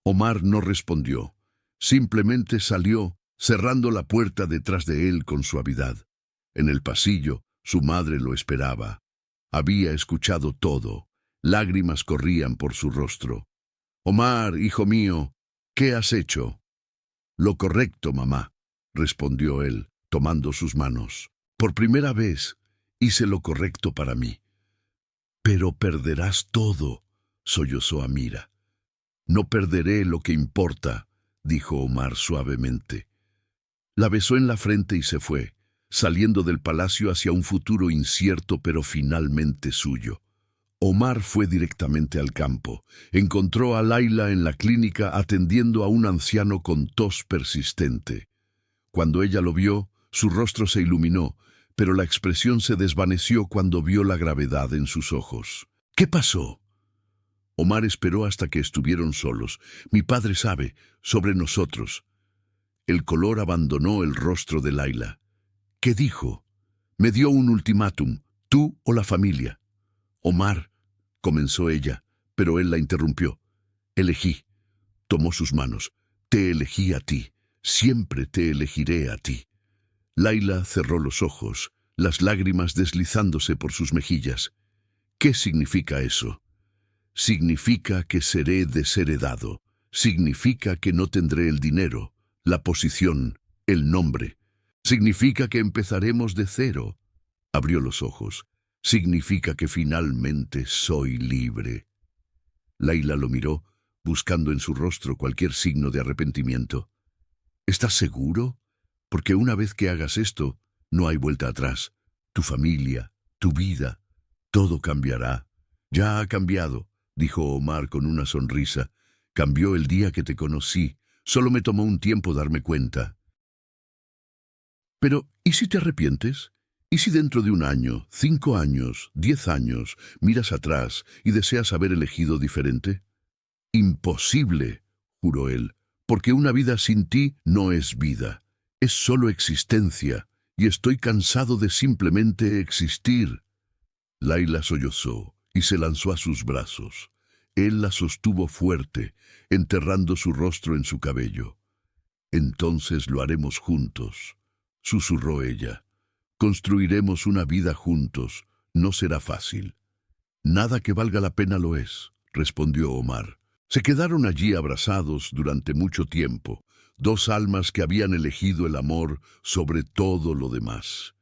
Speaker 2: Omar no respondió. Simplemente salió, cerrando la puerta detrás de él con suavidad. En el pasillo, su madre lo esperaba. Había escuchado todo. Lágrimas corrían por su rostro. «Omar, hijo mío, ¿qué has hecho?» «Lo correcto, mamá», respondió él, tomando sus manos. «Por primera vez hice lo correcto para mí». «Pero perderás todo», sollozó Amira. «No perderé lo que importa», dijo Omar suavemente. La besó en la frente y se fue, saliendo del palacio hacia un futuro incierto pero finalmente suyo. Omar fue directamente al campo. Encontró a Laila en la clínica atendiendo a un anciano con tos persistente. Cuando ella lo vio, su rostro se iluminó, pero la expresión se desvaneció cuando vio la gravedad en sus ojos. «¿Qué pasó?» Omar esperó hasta que estuvieron solos. «Mi padre sabe, sobre nosotros». El color abandonó el rostro de Laila. «¿Qué dijo?» «Me dio un ultimátum, tú o la familia». «Omar», comenzó ella, pero él la interrumpió. «Elegí». Tomó sus manos. «Te elegí a ti. Siempre te elegiré a ti». Laila cerró los ojos, las lágrimas deslizándose por sus mejillas. «¿Qué significa eso?» «Significa que seré desheredado. Significa que no tendré el dinero, la posición, el nombre. Significa que empezaremos de cero». Abrió los ojos. «Significa que finalmente soy libre». Laila lo miró, buscando en su rostro cualquier signo de arrepentimiento. «¿Estás seguro? Porque una vez que hagas esto, no hay vuelta atrás. Tu familia, tu vida, todo cambiará». «Ya ha cambiado», dijo Omar con una sonrisa. «Cambió el día que te conocí. Solo me tomó un tiempo darme cuenta». «Pero, ¿y si te arrepientes? ¿Y si dentro de 1 año, 5 años, 10 años, miras atrás y deseas haber elegido diferente?» «Imposible», juró él, «porque una vida sin ti no es vida. Es solo existencia, y estoy cansado de simplemente existir». Laila sollozó y se lanzó a sus brazos. Él la sostuvo fuerte, enterrando su rostro en su cabello. «Entonces lo haremos juntos», susurró ella. «Construiremos una vida juntos. No será fácil». «Nada que valga la pena lo es», respondió Omar. Se quedaron allí abrazados durante mucho tiempo, 2 almas que habían elegido el amor sobre todo lo demás.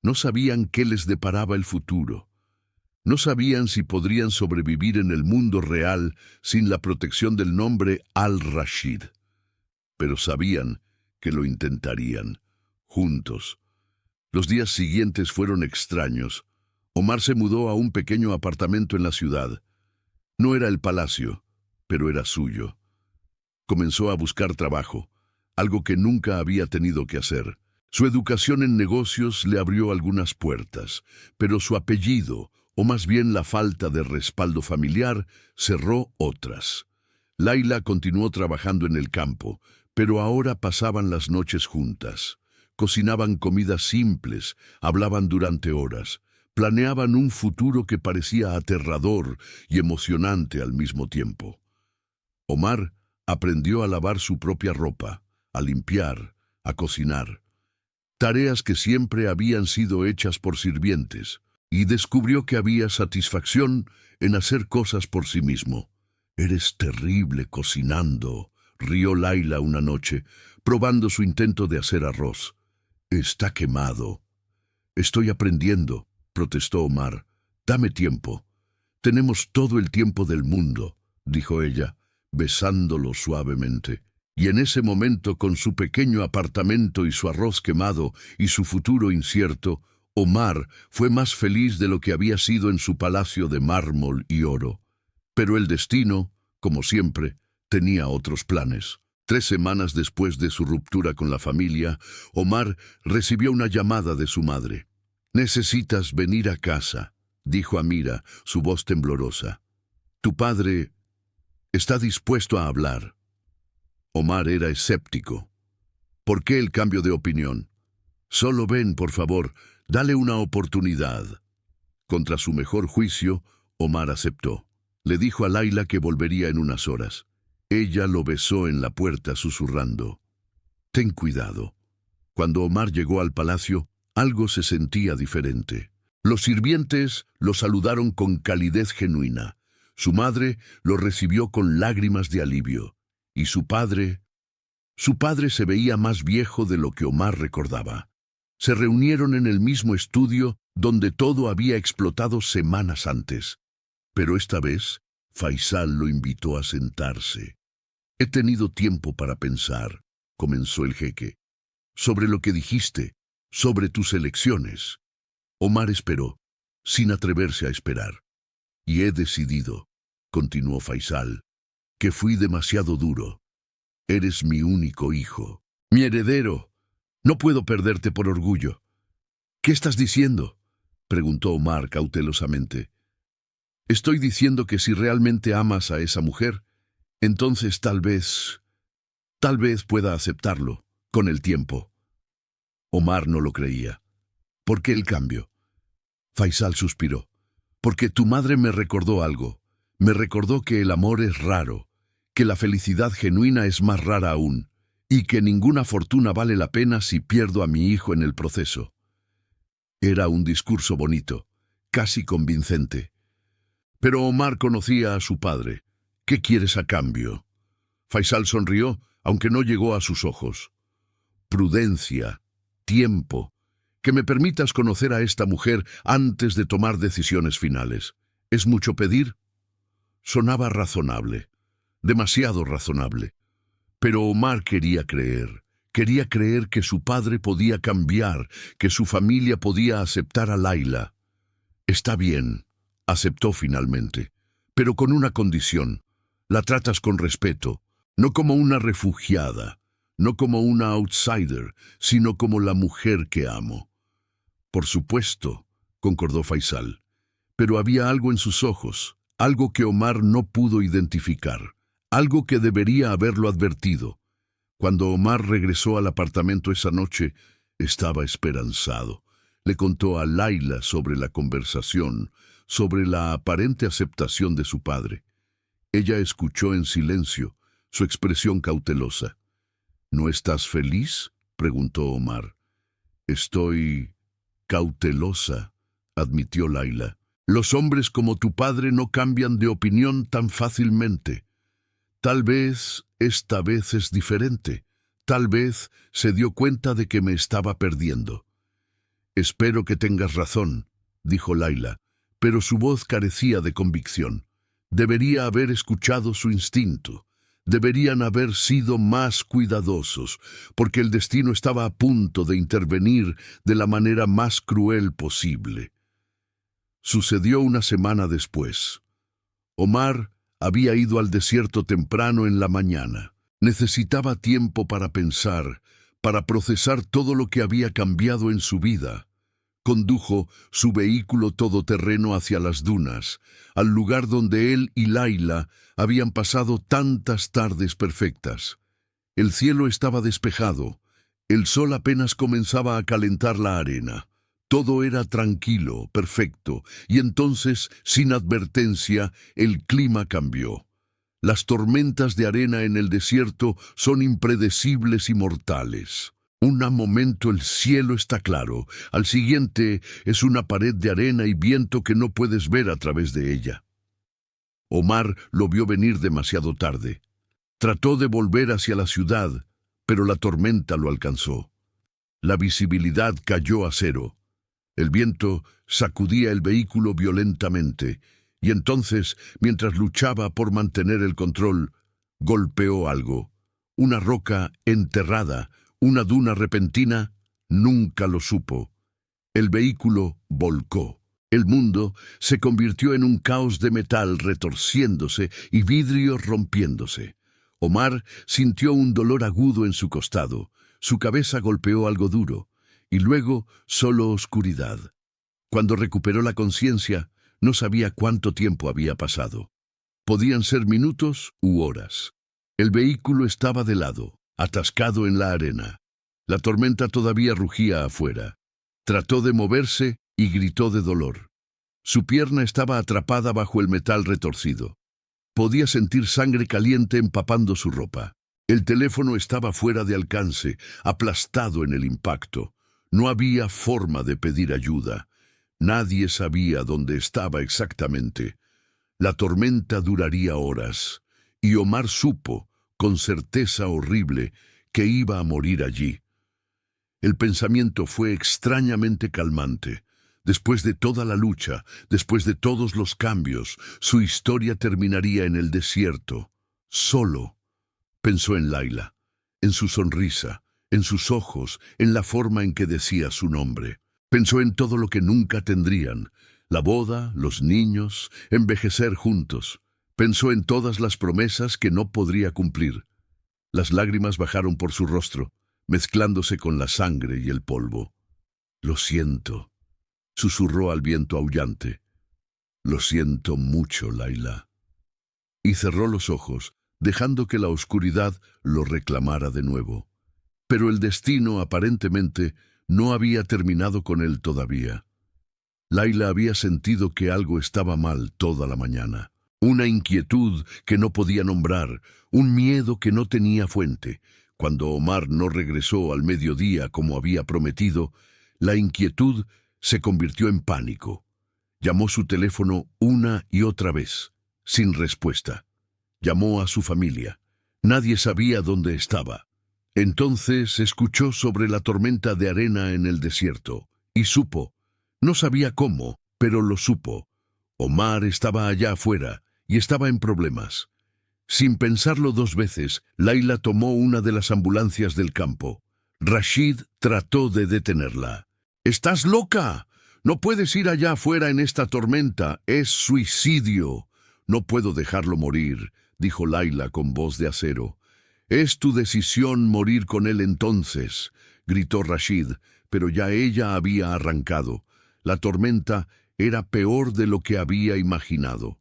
Speaker 2: No sabían qué les deparaba el futuro. No sabían si podrían sobrevivir en el mundo real sin la protección del nombre Al-Rashid. Pero sabían que lo intentarían, juntos. Los días siguientes fueron extraños. Omar se mudó a un pequeño apartamento en la ciudad. No era el palacio, pero era suyo. Comenzó a buscar trabajo, algo que nunca había tenido que hacer. Su educación en negocios le abrió algunas puertas, pero su apellido, o más bien la falta de respaldo familiar, cerró otras. Laila continuó trabajando en el campo, pero ahora pasaban las noches juntas. Cocinaban comidas simples, hablaban durante horas, planeaban un futuro que parecía aterrador y emocionante al mismo tiempo. Omar aprendió a lavar su propia ropa, a limpiar, a cocinar, tareas que siempre habían sido hechas por sirvientes, y descubrió que había satisfacción en hacer cosas por sí mismo. «Eres terrible cocinando», rió Laila una noche, probando su intento de hacer arroz. «Está quemado». «Estoy aprendiendo», protestó Omar. «Dame tiempo». «Tenemos todo el tiempo del mundo», dijo ella, besándolo suavemente. Y en ese momento, con su pequeño apartamento y su arroz quemado y su futuro incierto, Omar fue más feliz de lo que había sido en su palacio de mármol y oro. Pero el destino, como siempre, tenía otros planes. 3 semanas después de su ruptura con la familia, Omar recibió una llamada de su madre. «Necesitas venir a casa», dijo Amira, su voz temblorosa. «Tu padre está dispuesto a hablar». Omar era escéptico. «¿Por qué el cambio de opinión?» «Solo ven, por favor, dale una oportunidad». Contra su mejor juicio, Omar aceptó. Le dijo a Laila que volvería en unas horas. Ella lo besó en la puerta susurrando: «Ten cuidado». Cuando Omar llegó al palacio, algo se sentía diferente. Los sirvientes lo saludaron con calidez genuina. Su madre lo recibió con lágrimas de alivio. Y su padre se veía más viejo de lo que Omar recordaba. Se reunieron en el mismo estudio donde todo había explotado semanas antes. Pero esta vez, Faisal lo invitó a sentarse. «He tenido tiempo para pensar», comenzó el jeque, «sobre lo que dijiste, sobre tus elecciones». Omar esperó, sin atreverse a esperar. «Y he decidido», continuó Faisal, «que fui demasiado duro. Eres mi único hijo, mi heredero. No puedo perderte por orgullo». «¿Qué estás diciendo?», preguntó Omar cautelosamente. «Estoy diciendo que si realmente amas a esa mujer, entonces tal vez pueda aceptarlo, con el tiempo». Omar no lo creía. «¿Por qué el cambio?». Faisal suspiró. «Porque tu madre me recordó algo. Me recordó que el amor es raro, que la felicidad genuina es más rara aún, y que ninguna fortuna vale la pena si pierdo a mi hijo en el proceso». Era un discurso bonito, casi convincente. Pero Omar conocía a su padre. «¿Qué quieres a cambio?». Faisal sonrió, aunque no llegó a sus ojos. «Prudencia, tiempo, que me permitas conocer a esta mujer antes de tomar decisiones finales. ¿Es mucho pedir?». Sonaba razonable, demasiado razonable. Pero Omar quería creer que su padre podía cambiar, que su familia podía aceptar a Laila. «Está bien», aceptó finalmente, «pero con una condición. La tratas con respeto, no como una refugiada, no como una outsider, sino como la mujer que amo». «Por supuesto», concordó Faisal, pero había algo en sus ojos, algo que Omar no pudo identificar, algo que debería haberlo advertido. Cuando Omar regresó al apartamento esa noche, estaba esperanzado. Le contó a Laila sobre la conversación, sobre la aparente aceptación de su padre. Ella escuchó en silencio, su expresión cautelosa. «¿No estás feliz?», preguntó Omar. «Estoy cautelosa», admitió Laila. «Los hombres como tu padre no cambian de opinión tan fácilmente. Tal vez esta vez es diferente. Tal vez se dio cuenta de que me estaba perdiendo». «Espero que tengas razón», dijo Laila, pero su voz carecía de convicción. Debería haber escuchado su instinto. Deberían haber sido más cuidadosos, porque el destino estaba a punto de intervenir de la manera más cruel posible. Sucedió una semana después. Omar había ido al desierto temprano en la mañana. Necesitaba tiempo para pensar, para procesar todo lo que había cambiado en su vida. Condujo su vehículo todoterreno hacia las dunas, al lugar donde él y Layla habían pasado tantas tardes perfectas. El cielo estaba despejado, el sol apenas comenzaba a calentar la arena. Todo era tranquilo, perfecto, y entonces, sin advertencia, el clima cambió. Las tormentas de arena en el desierto son impredecibles y mortales. Un momento el cielo está claro, al siguiente es una pared de arena y viento que no puedes ver a través de ella. Omar lo vio venir demasiado tarde. Trató de volver hacia la ciudad, pero la tormenta lo alcanzó. La visibilidad cayó a cero. El viento sacudía el vehículo violentamente, y entonces, mientras luchaba por mantener el control, golpeó algo. Una roca enterrada, una duna repentina, nunca lo supo. El vehículo volcó. El mundo se convirtió en un caos de metal retorciéndose y vidrios rompiéndose. Omar sintió un dolor agudo en su costado. Su cabeza golpeó algo duro, y luego solo oscuridad. Cuando recuperó la conciencia, no sabía cuánto tiempo había pasado. Podían ser minutos u horas. El vehículo estaba de lado, atascado en la arena. La tormenta todavía rugía afuera. Trató de moverse y gritó de dolor. Su pierna estaba atrapada bajo el metal retorcido. Podía sentir sangre caliente empapando su ropa. El teléfono estaba fuera de alcance, aplastado en el impacto. No había forma de pedir ayuda. Nadie sabía dónde estaba exactamente. La tormenta duraría horas, y Omar supo, con certeza horrible, que iba a morir allí. El pensamiento fue extrañamente calmante. Después de toda la lucha, después de todos los cambios, su historia terminaría en el desierto. Solo. Pensó en Layla, en su sonrisa, en sus ojos, en la forma en que decía su nombre. Pensó en todo lo que nunca tendrían, la boda, los niños, envejecer juntos. Pensó en todas las promesas que no podría cumplir. Las lágrimas bajaron por su rostro, mezclándose con la sangre y el polvo. «Lo siento», susurró al viento aullante. «Lo siento mucho, Layla». Y cerró los ojos, dejando que la oscuridad lo reclamara de nuevo. Pero el destino, aparentemente, no había terminado con él todavía. Layla había sentido que algo estaba mal toda la mañana. Una inquietud que no podía nombrar, un miedo que no tenía fuente. Cuando Omar no regresó al mediodía como había prometido, la inquietud se convirtió en pánico. Llamó su teléfono una y otra vez, sin respuesta. Llamó a su familia. Nadie sabía dónde estaba. Entonces escuchó sobre la tormenta de arena en el desierto, y supo. No sabía cómo, pero lo supo. Omar estaba allá afuera, y estaba en problemas. Sin pensarlo dos veces, Layla tomó una de las ambulancias del campo. Rashid trató de detenerla. «¡Estás loca! No puedes ir allá afuera en esta tormenta. Es suicidio». «No puedo dejarlo morir», dijo Layla con voz de acero. «Es tu decisión morir con él entonces», gritó Rashid, pero ya ella había arrancado. La tormenta era peor de lo que había imaginado.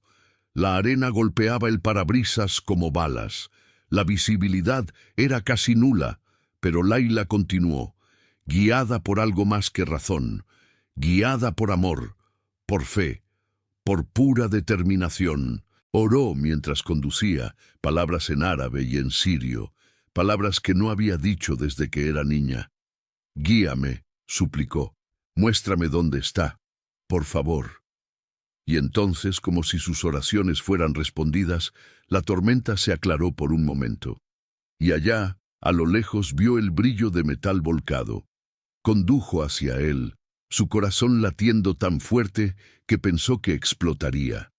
Speaker 2: La arena golpeaba el parabrisas como balas. La visibilidad era casi nula, pero Layla continuó, guiada por algo más que razón, guiada por amor, por fe, por pura determinación. Oró mientras conducía, palabras en árabe y en sirio, palabras que no había dicho desde que era niña. «Guíame», suplicó, «muéstrame dónde está, por favor». Y entonces, como si sus oraciones fueran respondidas, la tormenta se aclaró por un momento. Y allá, a lo lejos, vio el brillo de metal volcado. Condujo hacia él, su corazón latiendo tan fuerte que pensó que explotaría.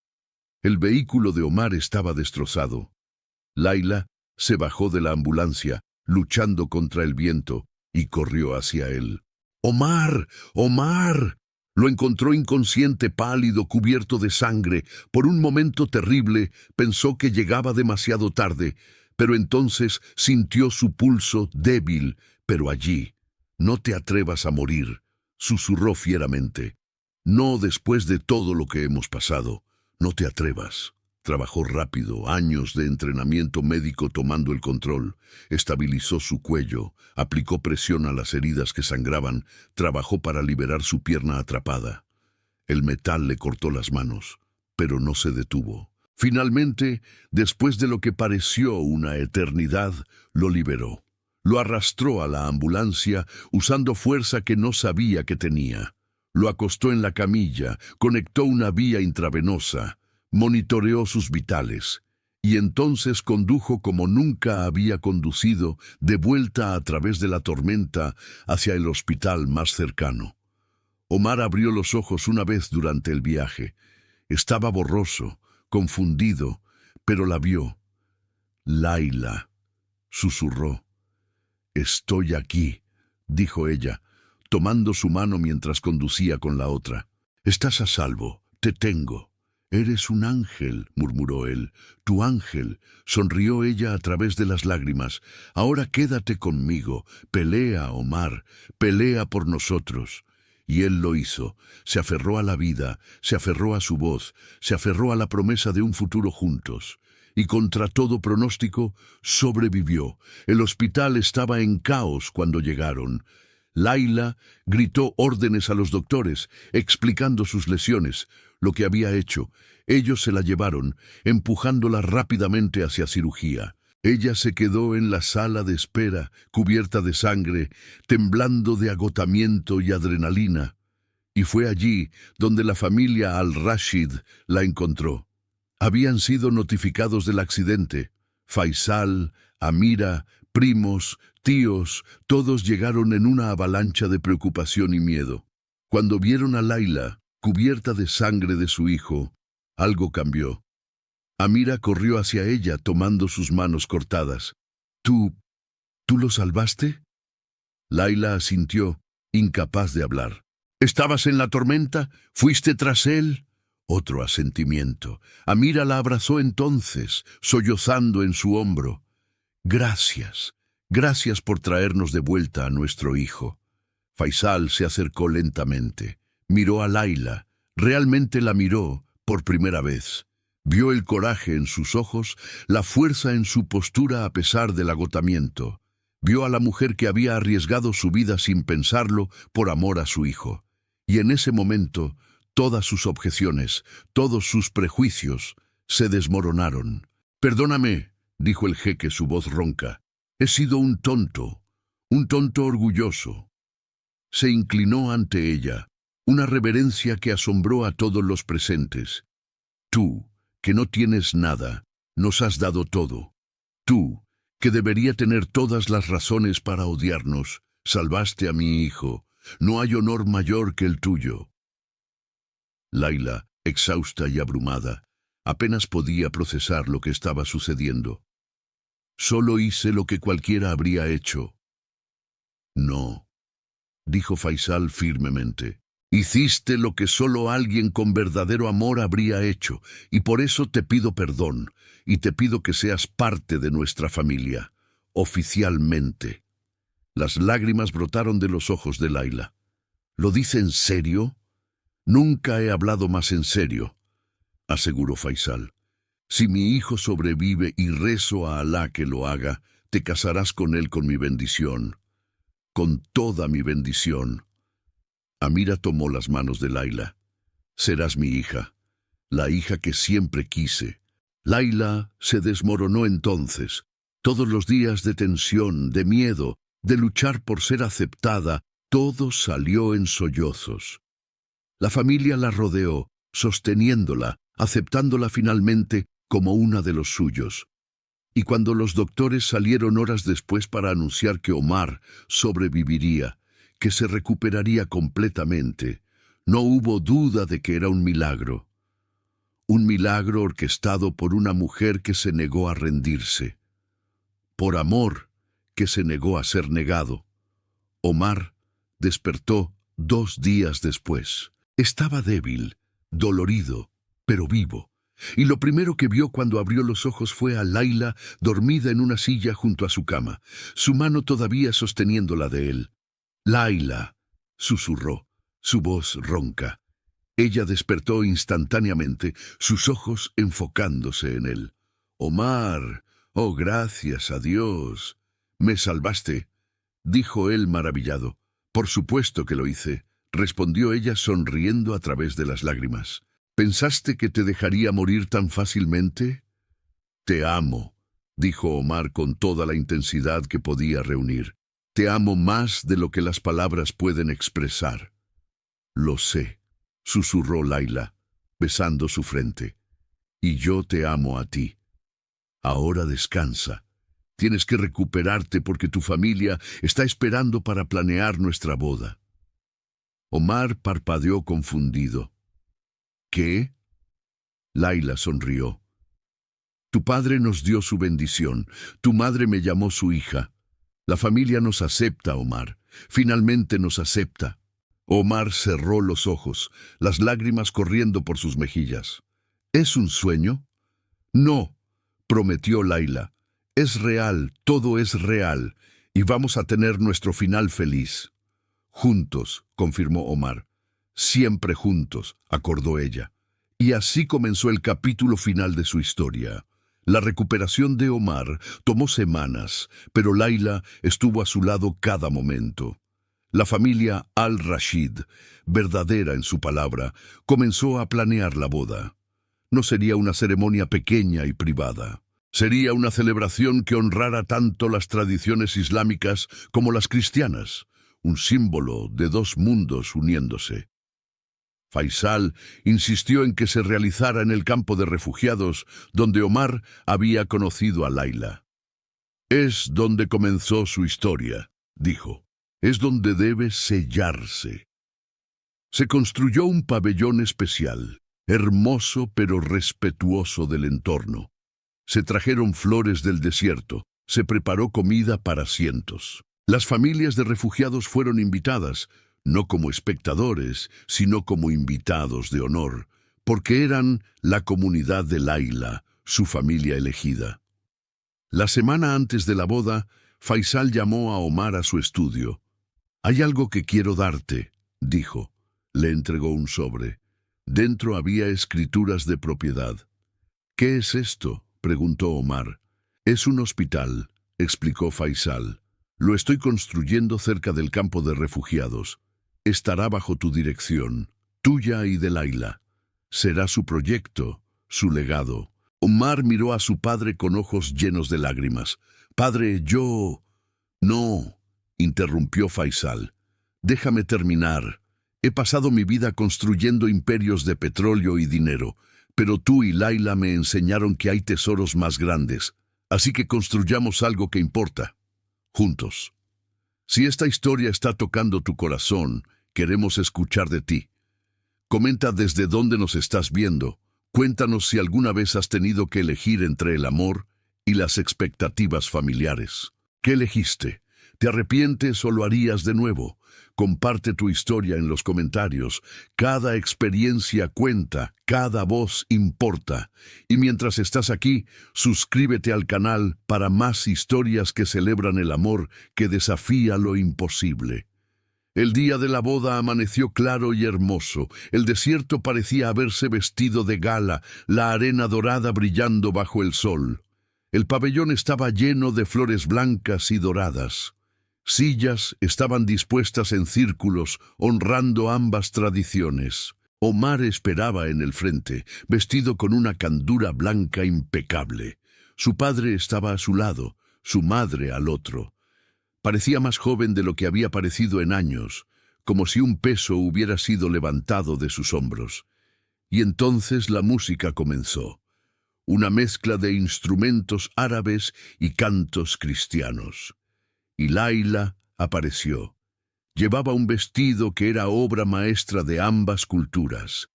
Speaker 2: El vehículo de Omar estaba destrozado. Layla se bajó de la ambulancia, luchando contra el viento, y corrió hacia él. «¡Omar! ¡Omar!». Lo encontró inconsciente, pálido, cubierto de sangre. Por un momento terrible pensó que llegaba demasiado tarde, pero entonces sintió su pulso débil, pero allí. «No te atrevas a morir», susurró fieramente. No después de todo lo que hemos pasado. No te atrevas. Trabajó rápido, años de entrenamiento médico tomando el control. Estabilizó su cuello, aplicó presión a las heridas que sangraban, trabajó para liberar su pierna atrapada. El metal le cortó las manos, pero no se detuvo. Finalmente, después de lo que pareció una eternidad, lo liberó. Lo arrastró a la ambulancia usando fuerza que no sabía que tenía. Lo acostó en la camilla, conectó una vía intravenosa, monitoreó sus vitales, y entonces condujo como nunca había conducido de vuelta a través de la tormenta hacia el hospital más cercano. Omar abrió los ojos una vez durante el viaje. Estaba borroso, confundido, pero la vio. «Laila», susurró. «Estoy aquí», dijo ella, tomando su mano mientras conducía con la otra. «Estás a salvo, te tengo». «Eres un ángel», murmuró él. «Tu ángel», sonrió ella a través de las lágrimas. «Ahora quédate conmigo. Pelea, Omar, pelea por nosotros». Y él lo hizo. Se aferró a la vida, se aferró a su voz, se aferró a la promesa de un futuro juntos. Y contra todo pronóstico, sobrevivió. El hospital estaba en caos cuando llegaron. Laila gritó órdenes a los doctores, explicando sus lesiones, lo que había hecho. Ellos se la llevaron, empujándola rápidamente hacia cirugía. Ella se quedó en la sala de espera, cubierta de sangre, temblando de agotamiento y adrenalina. Y fue allí donde la familia Al-Rashid la encontró. Habían sido notificados del accidente. Faisal, Amira, primos, tíos, todos llegaron en una avalancha de preocupación y miedo. Cuando vieron a Laila, cubierta de sangre de su hijo, algo cambió. Amira corrió hacia ella tomando sus manos cortadas. ¿Tú lo salvaste?» Laila asintió, incapaz de hablar. «¿Estabas en la tormenta? ¿Fuiste tras él?» Otro asentimiento. Amira la abrazó entonces, sollozando en su hombro. «Gracias, gracias por traernos de vuelta a nuestro hijo». Faisal se acercó lentamente. Miró a Laila. Realmente la miró por primera vez. Vio el coraje en sus ojos, la fuerza en su postura a pesar del agotamiento. Vio a la mujer que había arriesgado su vida sin pensarlo por amor a su hijo. Y en ese momento, todas sus objeciones, todos sus prejuicios, se desmoronaron. «Perdóname», dijo el jeque, su voz ronca. «He sido un tonto orgulloso». Se inclinó ante ella, una reverencia que asombró a todos los presentes. «Tú, que no tienes nada, nos has dado todo. Tú, que debería tener todas las razones para odiarnos, salvaste a mi hijo. No hay honor mayor que el tuyo». Laila, exhausta y abrumada, apenas podía procesar lo que estaba sucediendo. «Solo hice lo que cualquiera habría hecho». «No», dijo Faisal firmemente. «Hiciste lo que solo alguien con verdadero amor habría hecho, y por eso te pido perdón, y te pido que seas parte de nuestra familia, oficialmente». Las lágrimas brotaron de los ojos de Laila. «¿Lo dice en serio?» «Nunca he hablado más en serio», aseguró Faisal. «Si mi hijo sobrevive y rezo a Alá que lo haga, te casarás con él con mi bendición. Con toda mi bendición». Amira tomó las manos de Laila. «Serás mi hija, la hija que siempre quise». Laila se desmoronó entonces. Todos los días de tensión, de miedo, de luchar por ser aceptada, todo salió en sollozos. La familia la rodeó, sosteniéndola, aceptándola finalmente como una de los suyos. Y cuando los doctores salieron horas después para anunciar que Omar sobreviviría, que se recuperaría completamente, no hubo duda de que era un milagro. Un milagro orquestado por una mujer que se negó a rendirse. Por amor, que se negó a ser negado. Omar despertó 2 días después. Estaba débil, dolorido, pero vivo. Y lo primero que vio cuando abrió los ojos fue a Laila dormida en una silla junto a su cama, su mano todavía sosteniendo la de él. «Laila», susurró, su voz ronca. Ella despertó instantáneamente, sus ojos enfocándose en él. «Omar, oh, gracias a Dios. Me salvaste», dijo él maravillado. «Por supuesto que lo hice», respondió ella sonriendo a través de las lágrimas. «¿Pensaste que te dejaría morir tan fácilmente?» «Te amo», dijo Omar con toda la intensidad que podía reunir. «Te amo más de lo que las palabras pueden expresar». «Lo sé», susurró Layla, besando su frente. «Y yo te amo a ti. Ahora descansa. Tienes que recuperarte porque tu familia está esperando para planear nuestra boda». Omar parpadeó confundido. «¿Qué?» Layla sonrió. «Tu padre nos dio su bendición. Tu madre me llamó su hija. La familia nos acepta, Omar. Finalmente nos acepta». Omar cerró los ojos, las lágrimas corriendo por sus mejillas. «¿Es un sueño?» «No», prometió Layla. «Es real, todo es real, y vamos a tener nuestro final feliz». «Juntos», confirmó Omar. «Siempre juntos», acordó ella. Y así comenzó el capítulo final de su historia. La recuperación de Omar tomó semanas, pero Layla estuvo a su lado cada momento. La familia Al-Rashid, verdadera en su palabra, comenzó a planear la boda. No sería una ceremonia pequeña y privada. Sería una celebración que honrara tanto las tradiciones islámicas como las cristianas, un símbolo de dos mundos uniéndose. Faisal insistió en que se realizara en el campo de refugiados, donde Omar había conocido a Layla. «Es donde comenzó su historia», dijo. «Es donde debe sellarse». Se construyó un pabellón especial, hermoso pero respetuoso del entorno. Se trajeron flores del desierto, se preparó comida para cientos. Las familias de refugiados fueron invitadas, no como espectadores, sino como invitados de honor, porque eran la comunidad de Layla, su familia elegida. La semana antes de la boda, Faisal llamó a Omar a su estudio. «Hay algo que quiero darte», dijo. Le entregó un sobre. Dentro había escrituras de propiedad. «¿Qué es esto?», preguntó Omar. «Es un hospital», explicó Faisal. «Lo estoy construyendo cerca del campo de refugiados. Estará bajo tu dirección, tuya y de Layla. Será su proyecto, su legado». Omar miró a su padre con ojos llenos de lágrimas. «Padre, yo...» «No», interrumpió Faisal. «Déjame terminar. He pasado mi vida construyendo imperios de petróleo y dinero, pero tú y Layla me enseñaron que hay tesoros más grandes, así que construyamos algo que importa, juntos. Si esta historia está tocando tu corazón, queremos escuchar de ti. Comenta desde dónde nos estás viendo. Cuéntanos si alguna vez has tenido que elegir entre el amor y las expectativas familiares. ¿Qué elegiste? ¿Te arrepientes o lo harías de nuevo? Comparte tu historia en los comentarios. Cada experiencia cuenta, cada voz importa. Y mientras estás aquí, suscríbete al canal para más historias que celebran el amor que desafía lo imposible. El día de la boda amaneció claro y hermoso. El desierto parecía haberse vestido de gala, la arena dorada brillando bajo el sol. El pabellón estaba lleno de flores blancas y doradas. Sillas estaban dispuestas en círculos, honrando ambas tradiciones. Omar esperaba en el frente, vestido con una candura blanca impecable. Su padre estaba a su lado, su madre al otro. Parecía más joven de lo que había parecido en años, como si un peso hubiera sido levantado de sus hombros. Y entonces la música comenzó, una mezcla de instrumentos árabes y cantos cristianos. Y Layla apareció. Llevaba un vestido que era obra maestra de ambas culturas,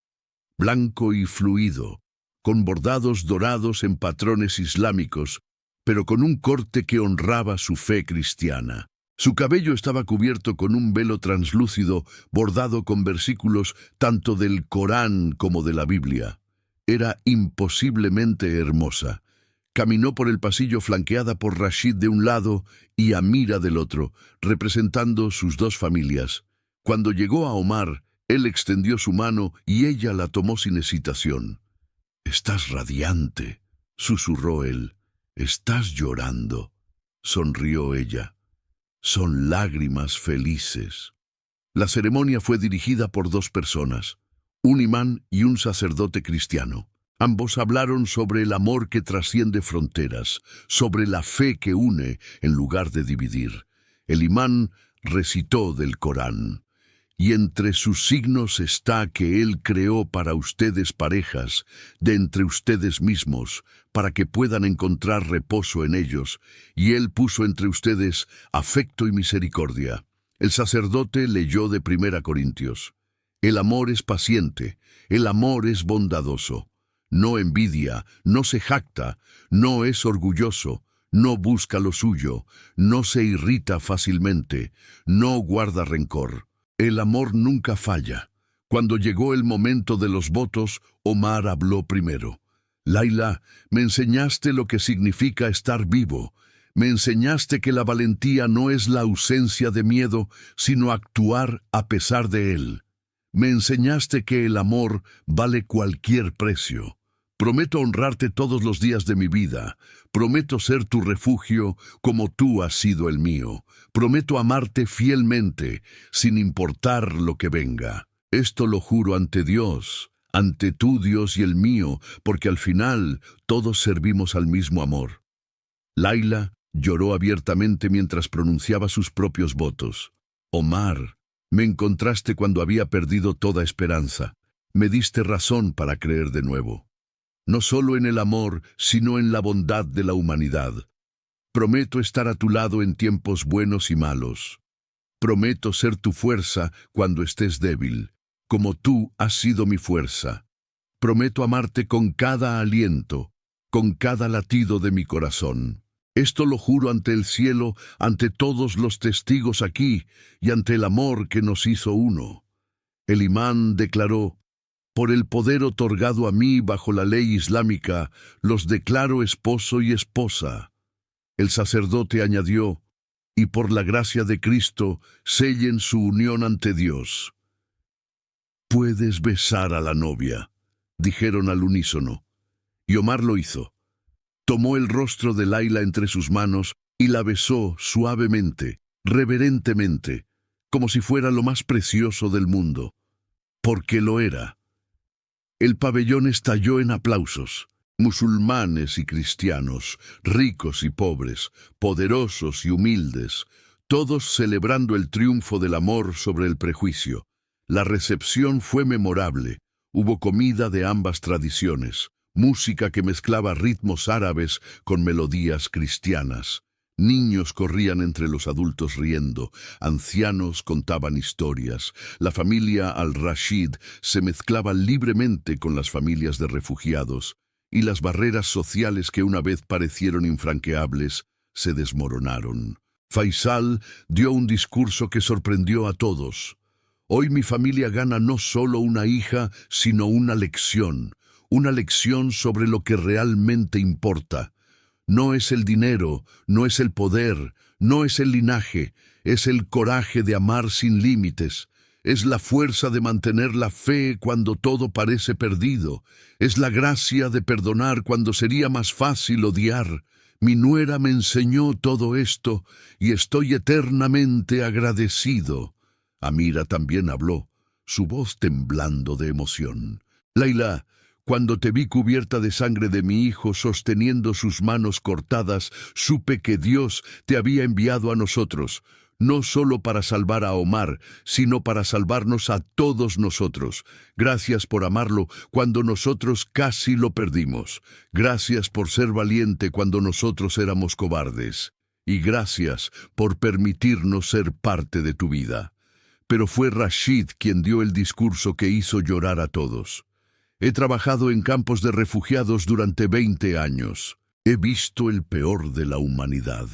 Speaker 2: blanco y fluido, con bordados dorados en patrones islámicos, pero con un corte que honraba su fe cristiana. Su cabello estaba cubierto con un velo translúcido bordado con versículos tanto del Corán como de la Biblia. Era imposiblemente hermosa. Caminó por el pasillo flanqueada por Rashid de un lado y Amira del otro, representando sus dos familias. Cuando llegó a Omar, Él extendió su mano y ella la tomó sin hesitación. «Estás radiante», susurró él. «Estás llorando», sonrió ella. «Son lágrimas felices». La ceremonia fue dirigida por dos personas, un imán y un sacerdote cristiano. Ambos hablaron sobre el amor que trasciende fronteras, sobre la fe que une en lugar de dividir. El imán recitó del Corán. «Y entre sus signos está que Él creó para ustedes parejas, de entre ustedes mismos, para que puedan encontrar reposo en ellos, y Él puso entre ustedes afecto y misericordia». El sacerdote leyó de 1 Corintios. «El amor es paciente, el amor es bondadoso. No envidia, no se jacta, no es orgulloso, no busca lo suyo, no se irrita fácilmente, no guarda rencor. El amor nunca falla». Cuando llegó el momento de los votos, Omar habló primero. «Laila, me enseñaste lo que significa estar vivo. Me enseñaste que la valentía no es la ausencia de miedo, sino actuar a pesar de él. Me enseñaste que el amor vale cualquier precio. Prometo honrarte todos los días de mi vida. Prometo ser tu refugio como tú has sido el mío. Prometo amarte fielmente, sin importar lo que venga. Esto lo juro ante Dios, ante tu Dios y el mío, porque al final todos servimos al mismo amor». Laila lloró abiertamente mientras pronunciaba sus propios votos. «Omar, me encontraste cuando había perdido toda esperanza. Me diste razón para creer de nuevo. No solo en el amor, sino en la bondad de la humanidad. Prometo estar a tu lado en tiempos buenos y malos. Prometo ser tu fuerza cuando estés débil, como tú has sido mi fuerza. Prometo amarte con cada aliento, con cada latido de mi corazón. Esto lo juro ante el cielo, ante todos los testigos aquí y ante el amor que nos hizo uno». El imán declaró: «Por el poder otorgado a mí bajo la ley islámica, los declaro esposo y esposa». El sacerdote añadió: «Y por la gracia de Cristo, sellen su unión ante Dios». «Puedes besar a la novia», dijeron al unísono. Y Omar lo hizo. Tomó el rostro de Laila entre sus manos y la besó suavemente, reverentemente, como si fuera lo más precioso del mundo. Porque lo era. El pabellón estalló en aplausos. Musulmanes y cristianos, ricos y pobres, poderosos y humildes, todos celebrando el triunfo del amor sobre el prejuicio. La recepción fue memorable. Hubo comida de ambas tradiciones, música que mezclaba ritmos árabes con melodías cristianas. Niños corrían entre los adultos riendo, ancianos contaban historias. La familia al-Rashid se mezclaba libremente con las familias de refugiados, y las barreras sociales que una vez parecieron infranqueables se desmoronaron. Faisal dio un discurso que sorprendió a todos. «Hoy mi familia gana no solo una hija, sino una lección sobre lo que realmente importa. No es el dinero, no es el poder, no es el linaje, es el coraje de amar sin límites. Es la fuerza de mantener la fe cuando todo parece perdido. Es la gracia de perdonar cuando sería más fácil odiar. Mi nuera me enseñó todo esto y estoy eternamente agradecido». Amira también habló, su voz temblando de emoción. «Laila, cuando te vi cubierta de sangre de mi hijo sosteniendo sus manos cortadas, supe que Dios te había enviado a nosotros, no solo para salvar a Omar, sino para salvarnos a todos nosotros. Gracias por amarlo cuando nosotros casi lo perdimos. Gracias por ser valiente cuando nosotros éramos cobardes. Y gracias por permitirnos ser parte de tu vida». Pero fue Rashid quien dio el discurso que hizo llorar a todos. «He trabajado en campos de refugiados durante 20 años. He visto el peor de la humanidad.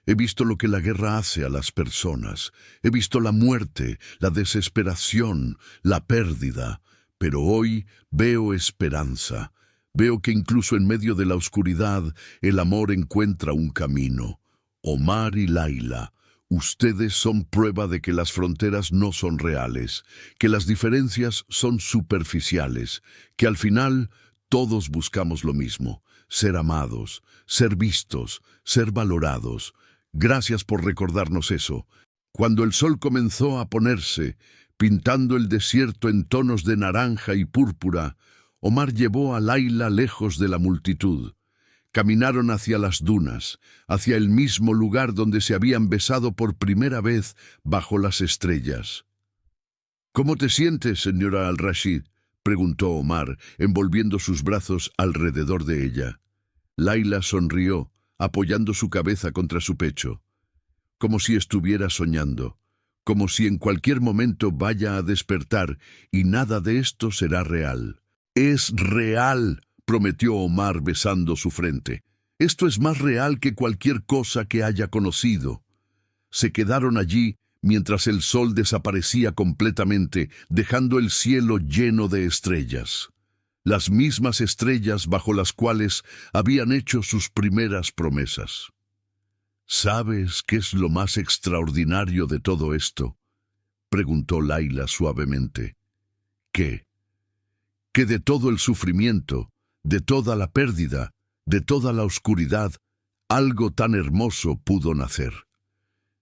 Speaker 2: He visto lo que la guerra hace a las personas. He visto la muerte, la desesperación, la pérdida. Pero hoy veo esperanza. Veo que incluso en medio de la oscuridad, el amor encuentra un camino. Omar y Laila, Ustedes son prueba de que las fronteras no son reales, que las diferencias son superficiales, que al final todos buscamos lo mismo: ser amados, ser vistos, ser valorados. Gracias por recordarnos eso. Cuando el sol comenzó a ponerse, pintando el desierto en tonos de naranja y púrpura, Omar llevó a Layla lejos de la multitud. Caminaron hacia las dunas, hacia el mismo lugar donde se habían besado por primera vez bajo las estrellas. «¿Cómo te sientes, señora Al-Rashid?», preguntó Omar, envolviendo sus brazos alrededor de ella. Layla sonrió, apoyando su cabeza contra su pecho, como si estuviera soñando, como si en cualquier momento vaya a despertar y nada de esto será real. «Es real», prometió Omar besando su frente. «Esto es más real que cualquier cosa que haya conocido». Se quedaron allí mientras el sol desaparecía completamente, dejando el cielo lleno de estrellas. Las mismas estrellas bajo las cuales habían hecho sus primeras promesas. «¿Sabes qué es lo más extraordinario de todo esto?», preguntó Layla suavemente. «¿Qué?». «Que de todo el sufrimiento, de toda la pérdida, de toda la oscuridad, algo tan hermoso pudo nacer.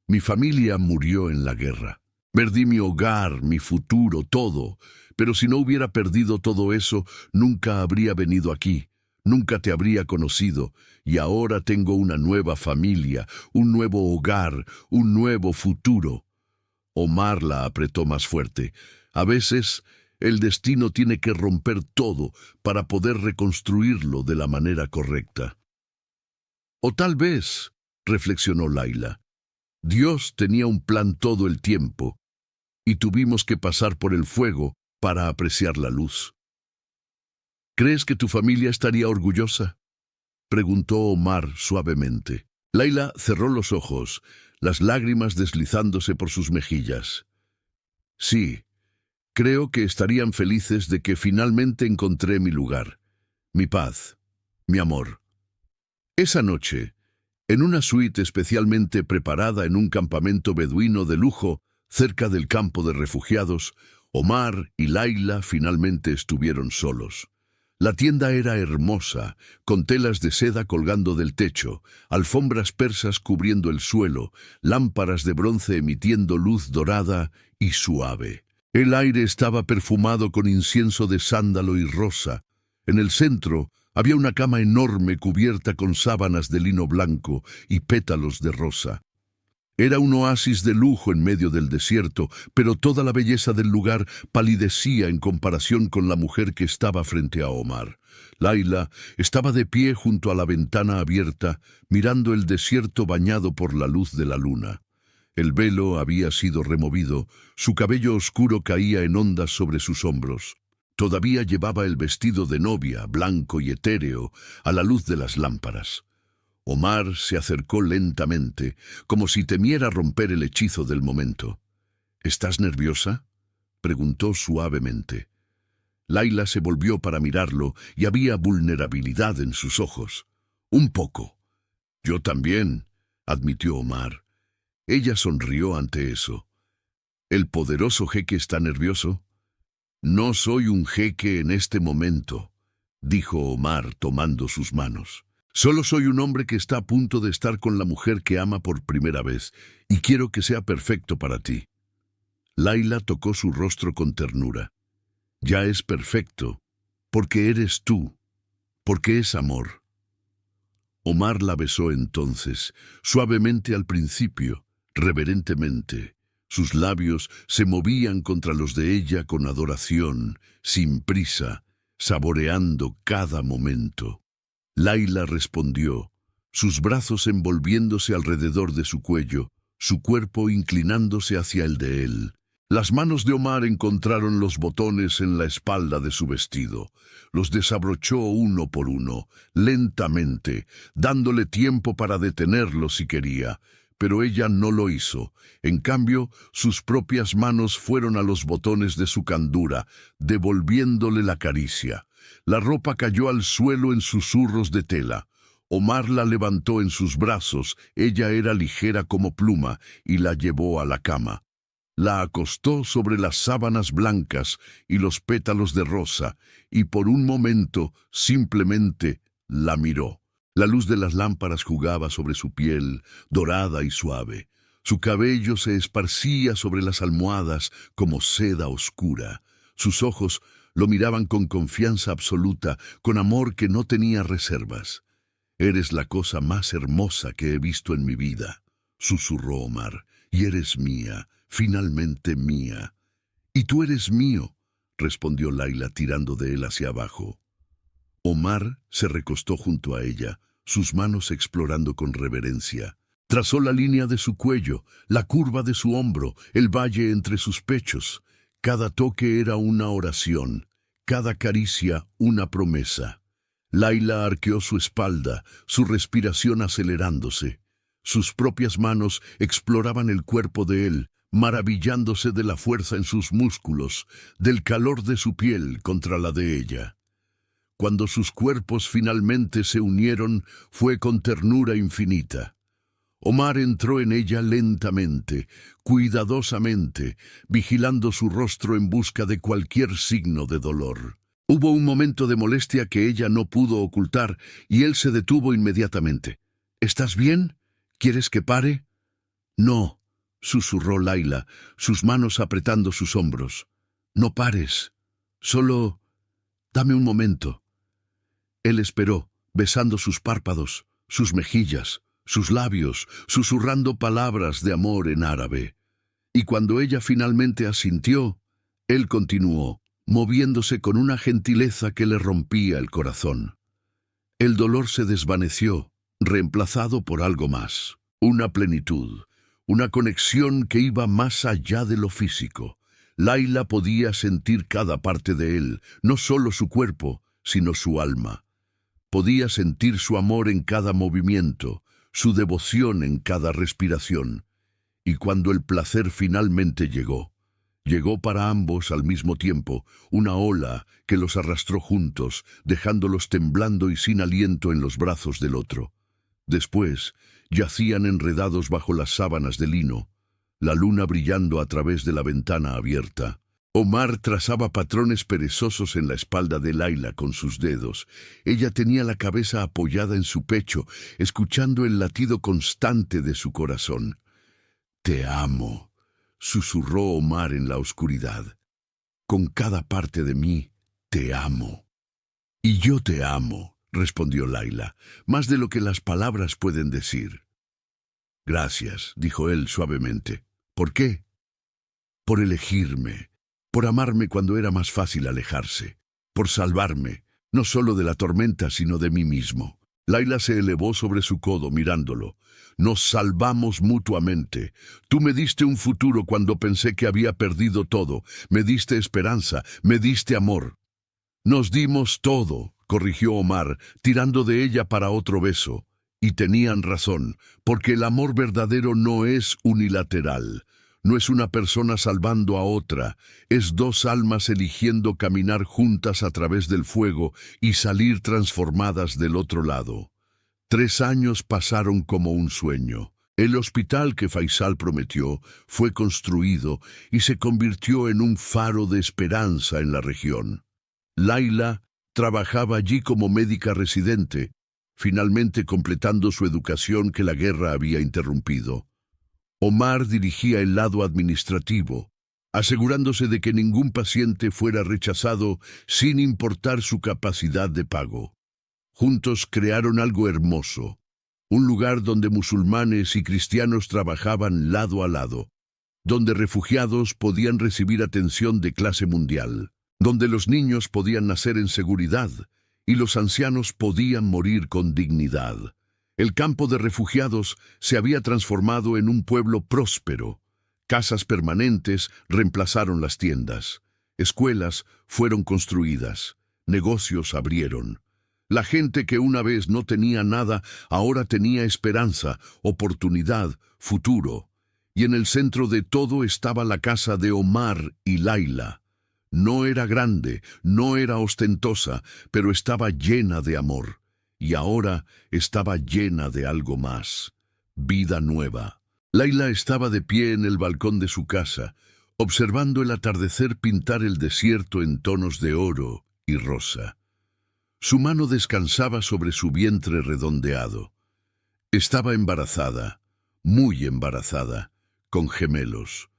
Speaker 2: Mi familia murió en la guerra. Perdí mi hogar, mi futuro, todo. Pero si no hubiera perdido todo eso, nunca habría venido aquí, nunca te habría conocido, y ahora tengo una nueva familia, un nuevo hogar, un nuevo futuro». Omar la apretó más fuerte. A veces el destino tiene que romper todo para poder reconstruirlo de la manera correcta. O tal vez, reflexionó Layla, Dios tenía un plan todo el tiempo, y tuvimos que pasar por el fuego para apreciar la luz. ¿Crees que tu familia estaría orgullosa?, preguntó Omar suavemente. Layla cerró los ojos, las lágrimas deslizándose por sus mejillas. «Sí, creo que estarían felices de que finalmente encontré mi lugar, mi paz, mi amor». Esa noche, en una suite especialmente preparada en un campamento beduino de lujo cerca del campo de refugiados, Omar y Layla finalmente estuvieron solos. La tienda era hermosa, con telas de seda colgando del techo, alfombras persas cubriendo el suelo, lámparas de bronce emitiendo luz dorada y suave. El aire estaba perfumado con incienso de sándalo y rosa. En el centro había una cama enorme cubierta con sábanas de lino blanco y pétalos de rosa. Era un oasis de lujo en medio del desierto, pero toda la belleza del lugar palidecía en comparación con la mujer que estaba frente a Omar. Layla estaba de pie junto a la ventana abierta, mirando el desierto bañado por la luz de la luna. El velo había sido removido, su cabello oscuro caía en ondas sobre sus hombros. Todavía llevaba el vestido de novia, blanco y etéreo, a la luz de las lámparas. Omar se acercó lentamente, como si temiera romper el hechizo del momento. «¿Estás nerviosa?», preguntó suavemente. Layla se volvió para mirarlo y había vulnerabilidad en sus ojos. «Un poco». «Yo también», admitió Omar. Ella sonrió ante eso. «¿El poderoso jeque está nervioso?». «No soy un jeque en este momento», dijo Omar tomando sus manos. «Solo soy un hombre que está a punto de estar con la mujer que ama por primera vez, y quiero que sea perfecto para ti». Layla tocó su rostro con ternura. «Ya es perfecto, porque eres tú, porque es amor». Omar la besó entonces, suavemente al principio, reverentemente. Sus labios se movían contra los de ella con adoración, sin prisa, saboreando cada momento. Layla respondió, sus brazos envolviéndose alrededor de su cuello, su cuerpo inclinándose hacia el de él. Las manos de Omar encontraron los botones en la espalda de su vestido. Los desabrochó uno por uno, lentamente, dándole tiempo para detenerlos si quería, pero ella no lo hizo. En cambio, sus propias manos fueron a los botones de su candura, devolviéndole la caricia. La ropa cayó al suelo en susurros de tela. Omar la levantó en sus brazos, ella era ligera como pluma, y la llevó a la cama. La acostó sobre las sábanas blancas y los pétalos de rosa, y por un momento simplemente la miró. La luz de las lámparas jugaba sobre su piel, dorada y suave. Su cabello se esparcía sobre las almohadas como seda oscura. Sus ojos lo miraban con confianza absoluta, con amor que no tenía reservas. «Eres la cosa más hermosa que he visto en mi vida», susurró Omar, «y eres mía, finalmente mía». «Y tú eres mío», respondió Laila tirando de él hacia abajo. Omar se recostó junto a ella, sus manos explorando con reverencia. Trazó la línea de su cuello, la curva de su hombro, el valle entre sus pechos. Cada toque era una oración, cada caricia una promesa. Laila arqueó su espalda, su respiración acelerándose. Sus propias manos exploraban el cuerpo de él, maravillándose de la fuerza en sus músculos, del calor de su piel contra la de ella. Cuando sus cuerpos finalmente se unieron, fue con ternura infinita. Omar entró en ella lentamente, cuidadosamente, vigilando su rostro en busca de cualquier signo de dolor. Hubo un momento de molestia que ella no pudo ocultar, y él se detuvo inmediatamente. «¿Estás bien? ¿Quieres que pare?» «No», susurró Laila, sus manos apretando sus hombros. «No pares. Solo dame un momento». Él esperó, besando sus párpados, sus mejillas, sus labios, susurrando palabras de amor en árabe. Y cuando ella finalmente asintió, él continuó, moviéndose con una gentileza que le rompía el corazón. El dolor se desvaneció, reemplazado por algo más, una plenitud, una conexión que iba más allá de lo físico. Laila podía sentir cada parte de él, no solo su cuerpo, sino su alma. Podía sentir su amor en cada movimiento, su devoción en cada respiración. Y cuando el placer finalmente llegó para ambos al mismo tiempo, una ola que los arrastró juntos, dejándolos temblando y sin aliento en los brazos del otro. Después, yacían enredados bajo las sábanas de lino, la luna brillando a través de la ventana abierta. Omar trazaba patrones perezosos en la espalda de Laila con sus dedos. Ella tenía la cabeza apoyada en su pecho, escuchando el latido constante de su corazón. «Te amo», susurró Omar en la oscuridad. «Con cada parte de mí, te amo». «Y yo te amo», respondió Laila, «más de lo que las palabras pueden decir». «Gracias», dijo él suavemente. «¿Por qué?» «Por elegirme, por amarme cuando era más fácil alejarse, por salvarme, no solo de la tormenta, sino de mí mismo». Laila se elevó sobre su codo mirándolo. «Nos salvamos mutuamente. Tú me diste un futuro cuando pensé que había perdido todo. Me diste esperanza, me diste amor». «Nos dimos todo», corrigió Omar, tirando de ella para otro beso. Y tenían razón, porque el amor verdadero no es unilateral. No es una persona salvando a otra, es dos almas eligiendo caminar juntas a través del fuego y salir transformadas del otro lado. 3 años pasaron como un sueño. El hospital que Faisal prometió fue construido y se convirtió en un faro de esperanza en la región. Laila trabajaba allí como médica residente, finalmente completando su educación que la guerra había interrumpido. Omar dirigía el lado administrativo, asegurándose de que ningún paciente fuera rechazado sin importar su capacidad de pago. Juntos crearon algo hermoso, un lugar donde musulmanes y cristianos trabajaban lado a lado, donde refugiados podían recibir atención de clase mundial, donde los niños podían nacer en seguridad y los ancianos podían morir con dignidad. El campo de refugiados se había transformado en un pueblo próspero. Casas permanentes reemplazaron las tiendas. Escuelas fueron construidas. Negocios abrieron. La gente que una vez no tenía nada, ahora tenía esperanza, oportunidad, futuro. Y en el centro de todo estaba la casa de Omar y Laila. No era grande, no era ostentosa, pero estaba llena de amor. y ahora estaba llena de algo más, vida nueva. Laila estaba de pie en el balcón de su casa, observando el atardecer pintar el desierto en tonos de oro y rosa. Su mano descansaba sobre su vientre redondeado. Estaba embarazada, muy embarazada, con gemelos.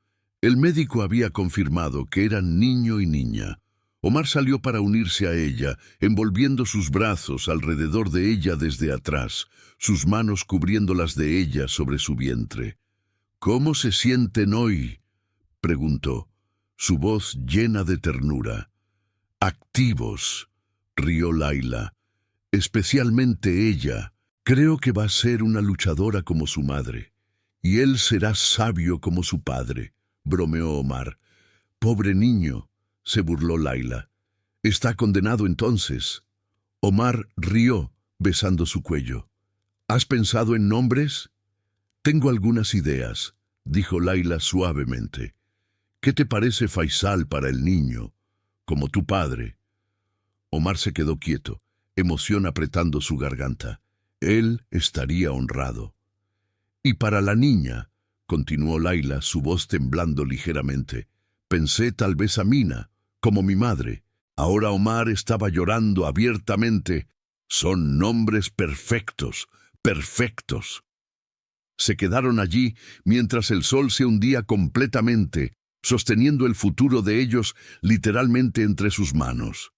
Speaker 2: El médico había confirmado que eran niño y niña. Omar salió para unirse a ella, envolviendo sus brazos alrededor de ella desde atrás, sus manos cubriendo las de ella sobre su vientre. «¿Cómo se sienten hoy?», preguntó, su voz llena de ternura. «Activos», rió Laila. «Especialmente ella. Creo que va a ser una luchadora como su madre. Y él será sabio como su padre», bromeó Omar. «Pobre niño», se burló Laila. «Está condenado entonces». Omar rió, besando su cuello. «¿Has pensado en nombres?» «Tengo algunas ideas», dijo Laila suavemente. «¿Qué te parece Faisal para el niño? Como tu padre». Omar se quedó quieto, emoción apretando su garganta. Él estaría honrado. «Y para la niña», continuó Laila, su voz temblando ligeramente, «pensé tal vez Amina, como mi madre». Ahora Omar estaba llorando abiertamente. «Son nombres perfectos, perfectos». Se quedaron allí mientras el sol se hundía completamente, sosteniendo el futuro de ellos literalmente entre sus manos.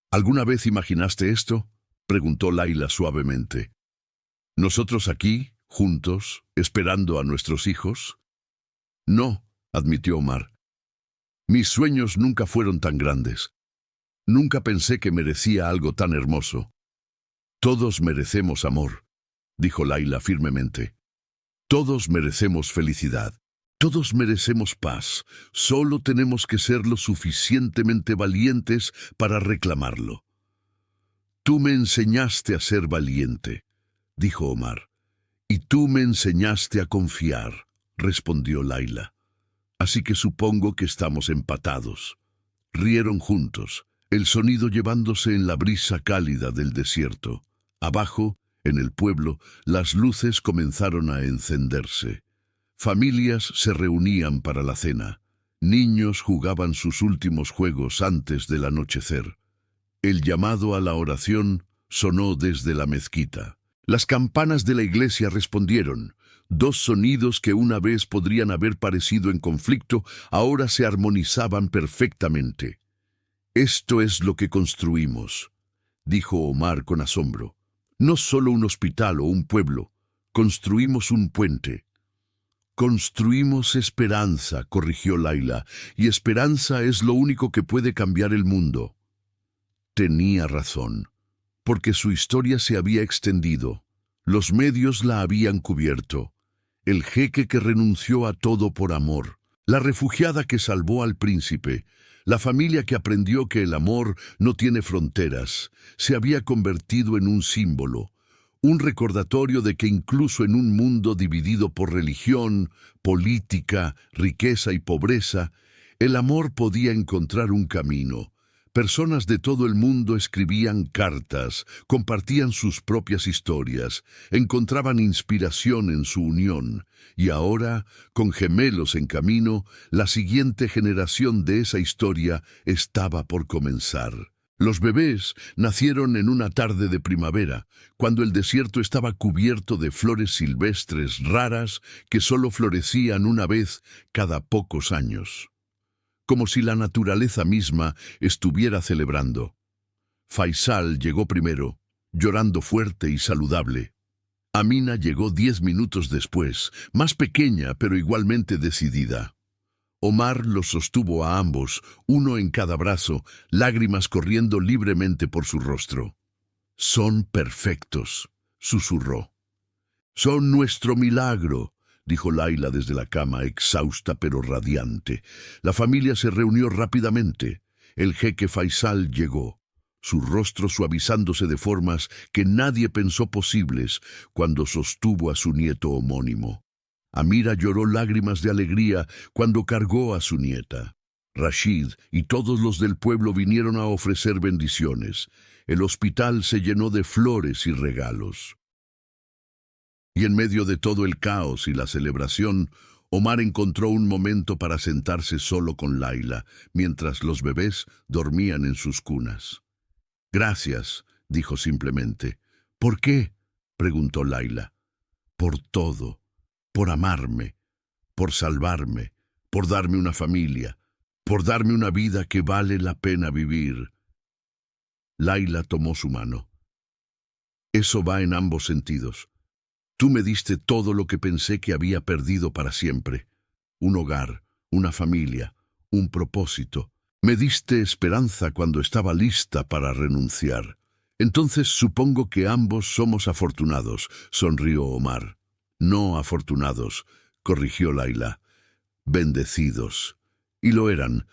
Speaker 2: «¿Alguna vez imaginaste esto?», preguntó Laila suavemente. «¿Nosotros aquí, juntos, esperando a nuestros hijos?» «No», admitió Omar. «Mis sueños nunca fueron tan grandes. Nunca pensé que merecía algo tan hermoso». «Todos merecemos amor», dijo Laila firmemente. «Todos merecemos felicidad. Todos merecemos paz. Solo tenemos que ser lo suficientemente valientes para reclamarlo». «Tú me enseñaste a ser valiente», dijo Omar. «Y tú me enseñaste a confiar», respondió Laila. «Así que supongo que estamos empatados». Rieron juntos, el sonido llevándose en la brisa cálida del desierto. Abajo, en el pueblo, las luces comenzaron a encenderse. Familias se reunían para la cena. Niños jugaban sus últimos juegos antes del anochecer. El llamado a la oración sonó desde la mezquita. Las campanas de la iglesia respondieron. Dos sonidos que una vez podrían haber parecido en conflicto, ahora se armonizaban perfectamente. «Esto es lo que construimos», dijo Omar con asombro. «No solo un hospital o un pueblo, construimos un puente». «Construimos esperanza», corrigió Laila, «y esperanza es lo único que puede cambiar el mundo». Tenía razón, porque su historia se había extendido. Los medios la habían cubierto. El jeque que renunció a todo por amor, la refugiada que salvó al príncipe, la familia que aprendió que el amor no tiene fronteras, se había convertido en un símbolo, un recordatorio de que incluso en un mundo dividido por religión, política, riqueza y pobreza, el amor podía encontrar un camino. Personas de todo el mundo escribían cartas, compartían sus propias historias, encontraban inspiración en su unión, y ahora, con gemelos en camino, la siguiente generación de esa historia estaba por comenzar. Los bebés nacieron en una tarde de primavera, cuando el desierto estaba cubierto de flores silvestres raras que solo florecían una vez cada pocos años. Como si la naturaleza misma estuviera celebrando. Faisal llegó primero, llorando fuerte y saludable. Amina llegó 10 minutos después, más pequeña pero igualmente decidida. Omar los sostuvo a ambos, uno en cada brazo, lágrimas corriendo libremente por su rostro. «Son perfectos», susurró. «Son nuestro milagro», dijo Laila desde la cama, exhausta pero radiante. La familia se reunió rápidamente. El jeque Faisal llegó, su rostro suavizándose de formas que nadie pensó posibles cuando sostuvo a su nieto homónimo. Amira lloró lágrimas de alegría cuando cargó a su nieta. Rashid y todos los del pueblo vinieron a ofrecer bendiciones. El hospital se llenó de flores y regalos. Y en medio de todo el caos y la celebración, Omar encontró un momento para sentarse solo con Laila, mientras los bebés dormían en sus cunas. «Gracias», dijo simplemente. «¿Por qué?», preguntó Laila. «Por todo, por amarme, por salvarme, por darme una familia, por darme una vida que vale la pena vivir». Laila tomó su mano. «Eso va en ambos sentidos. Tú me diste todo lo que pensé que había perdido para siempre. Un hogar, una familia, un propósito. Me diste esperanza cuando estaba lista para renunciar. Entonces supongo que ambos somos afortunados», sonrió Omar. «No afortunados», corrigió Laila. «Bendecidos». Y lo eran.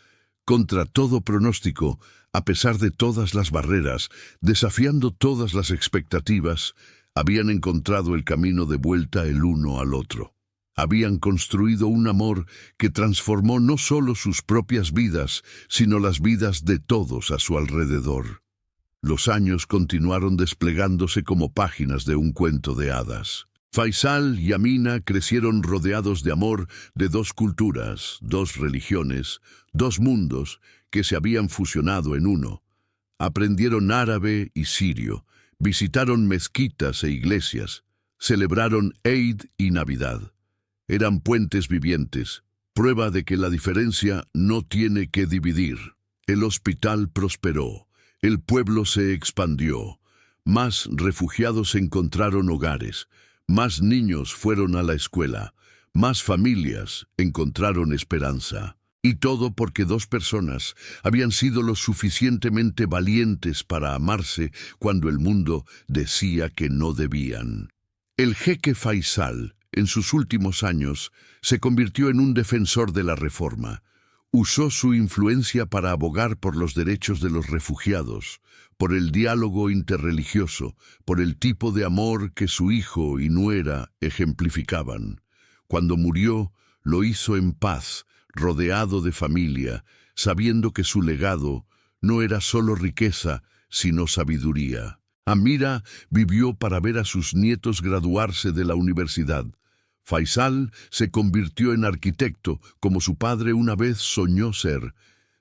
Speaker 2: Contra todo pronóstico, a pesar de todas las barreras, desafiando todas las expectativas, habían encontrado el camino de vuelta el uno al otro. Habían construido un amor que transformó no solo sus propias vidas, sino las vidas de todos a su alrededor. Los años continuaron desplegándose como páginas de un cuento de hadas. Faisal y Amina crecieron rodeados de amor de dos culturas, dos religiones, dos mundos que se habían fusionado en uno. Aprendieron árabe y sirio, visitaron mezquitas e iglesias, celebraron Eid y Navidad. Eran puentes vivientes, prueba de que la diferencia no tiene que dividir. El hospital prosperó, el pueblo se expandió, más refugiados encontraron hogares, más niños fueron a la escuela, más familias encontraron esperanza. Y todo porque dos personas habían sido lo suficientemente valientes para amarse cuando el mundo decía que no debían. El jeque Faisal, en sus últimos años, se convirtió en un defensor de la reforma. Usó su influencia para abogar por los derechos de los refugiados, por el diálogo interreligioso, por el tipo de amor que su hijo y nuera ejemplificaban. Cuando murió, lo hizo en paz, rodeado de familia, sabiendo que su legado no era solo riqueza, sino sabiduría. Amira vivió para ver a sus nietos graduarse de la universidad. Faisal se convirtió en arquitecto, como su padre una vez soñó ser.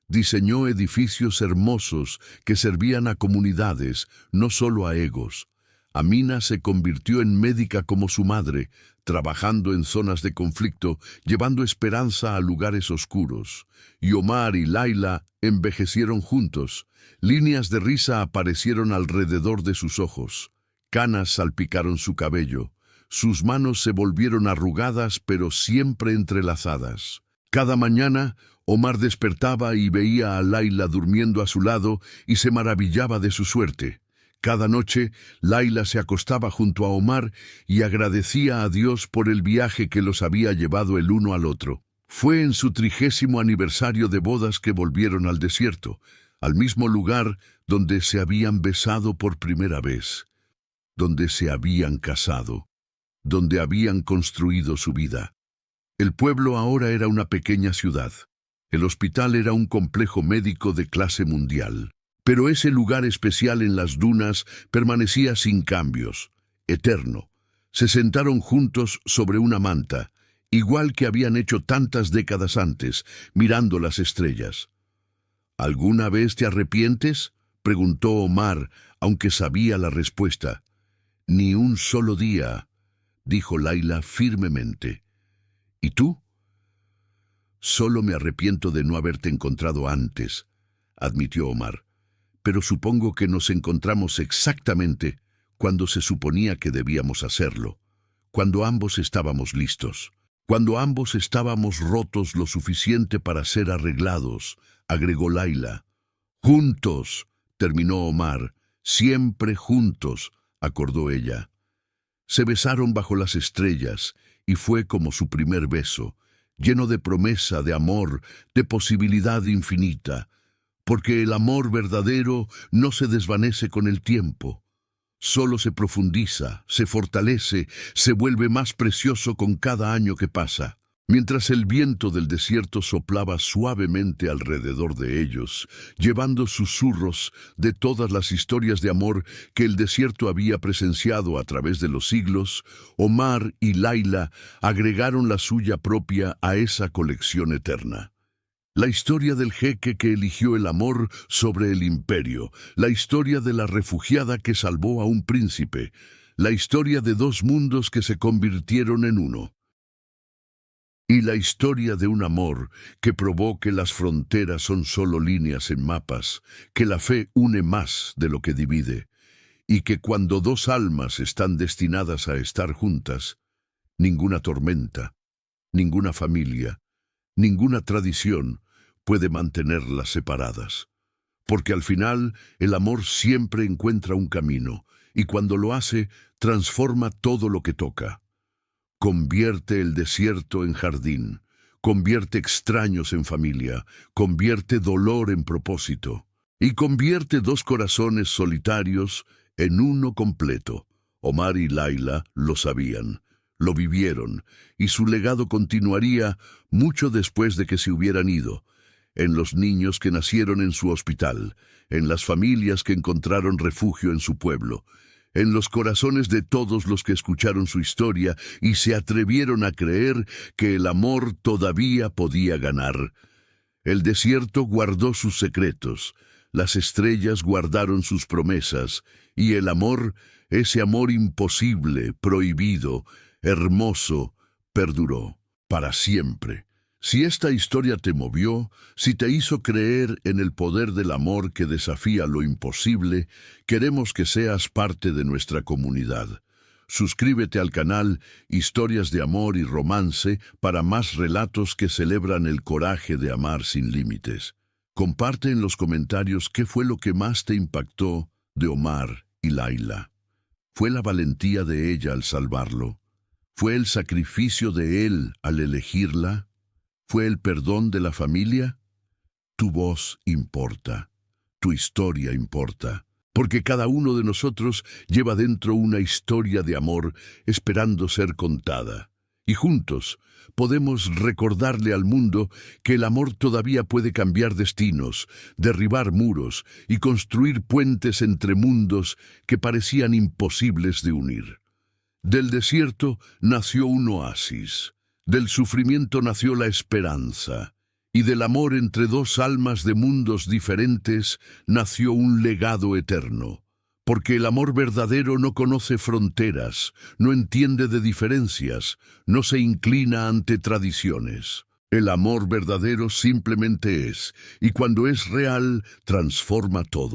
Speaker 2: Diseñó edificios hermosos que servían a comunidades, no solo a egos. Amina se convirtió en médica como su madre, trabajando en zonas de conflicto, llevando esperanza a lugares oscuros. Y Omar y Laila envejecieron juntos. Líneas de risa aparecieron alrededor de sus ojos. Canas salpicaron su cabello. Sus manos se volvieron arrugadas, pero siempre entrelazadas. Cada mañana, Omar despertaba y veía a Laila durmiendo a su lado y se maravillaba de su suerte. Cada noche, Laila se acostaba junto a Omar y agradecía a Dios por el viaje que los había llevado el uno al otro. Fue en su 30º aniversario de bodas que volvieron al desierto, al mismo lugar donde se habían besado por primera vez, donde se habían casado, donde habían construido su vida. El pueblo ahora era una pequeña ciudad. El hospital era un complejo médico de clase mundial. Pero ese lugar especial en las dunas permanecía sin cambios, eterno. Se sentaron juntos sobre una manta, igual que habían hecho tantas décadas antes, mirando las estrellas. ¿Alguna vez te arrepientes?, preguntó Omar, aunque sabía la respuesta. «Ni un solo día», dijo Laila firmemente. «¿Y tú?» «Solo me arrepiento de no haberte encontrado antes», admitió Omar. «Pero supongo que nos encontramos exactamente cuando se suponía que debíamos hacerlo, cuando ambos estábamos listos, cuando ambos estábamos rotos lo suficiente para ser arreglados», agregó Laila. «Juntos», terminó Omar. «Siempre juntos», acordó ella. Se besaron bajo las estrellas y fue como su primer beso, lleno de promesa, de amor, de posibilidad infinita. Porque el amor verdadero no se desvanece con el tiempo. Solo se profundiza, se fortalece, se vuelve más precioso con cada año que pasa. Mientras el viento del desierto soplaba suavemente alrededor de ellos, llevando susurros de todas las historias de amor que el desierto había presenciado a través de los siglos, Omar y Laila agregaron la suya propia a esa colección eterna. La historia del jeque que eligió el amor sobre el imperio, la historia de la refugiada que salvó a un príncipe, la historia de dos mundos que se convirtieron en uno. Y la historia de un amor que probó que las fronteras son solo líneas en mapas, que la fe une más de lo que divide, y que cuando dos almas están destinadas a estar juntas, ninguna tormenta, ninguna familia, ninguna tradición puede mantenerlas separadas. Porque al final el amor siempre encuentra un camino, y cuando lo hace, transforma todo lo que toca. Convierte el desierto en jardín, convierte extraños en familia, convierte dolor en propósito, y convierte dos corazones solitarios en uno completo. Omar y Laila lo sabían, lo vivieron, y su legado continuaría mucho después de que se hubieran ido, en los niños que nacieron en su hospital, en las familias que encontraron refugio en su pueblo, en los corazones de todos los que escucharon su historia y se atrevieron a creer que el amor todavía podía ganar. El desierto guardó sus secretos, las estrellas guardaron sus promesas, y el amor, ese amor imposible, prohibido, hermoso, perduró para siempre. Si esta historia te movió, si te hizo creer en el poder del amor que desafía lo imposible, queremos que seas parte de nuestra comunidad. Suscríbete al canal Historias de Amor y Romance para más relatos que celebran el coraje de amar sin límites. Comparte en los comentarios qué fue lo que más te impactó de Omar y Laila. ¿Fue la valentía de ella al salvarlo? ¿Fue el sacrificio de él al elegirla? ¿Fue el perdón de la familia? Tu voz importa, tu historia importa, porque cada uno de nosotros lleva dentro una historia de amor esperando ser contada. Y juntos podemos recordarle al mundo que el amor todavía puede cambiar destinos, derribar muros y construir puentes entre mundos que parecían imposibles de unir. Del desierto nació un oasis. Del sufrimiento nació la esperanza, y del amor entre dos almas de mundos diferentes nació un legado eterno. Porque el amor verdadero no conoce fronteras, no entiende de diferencias, no se inclina ante tradiciones. El amor verdadero simplemente es, y cuando es real, transforma todo.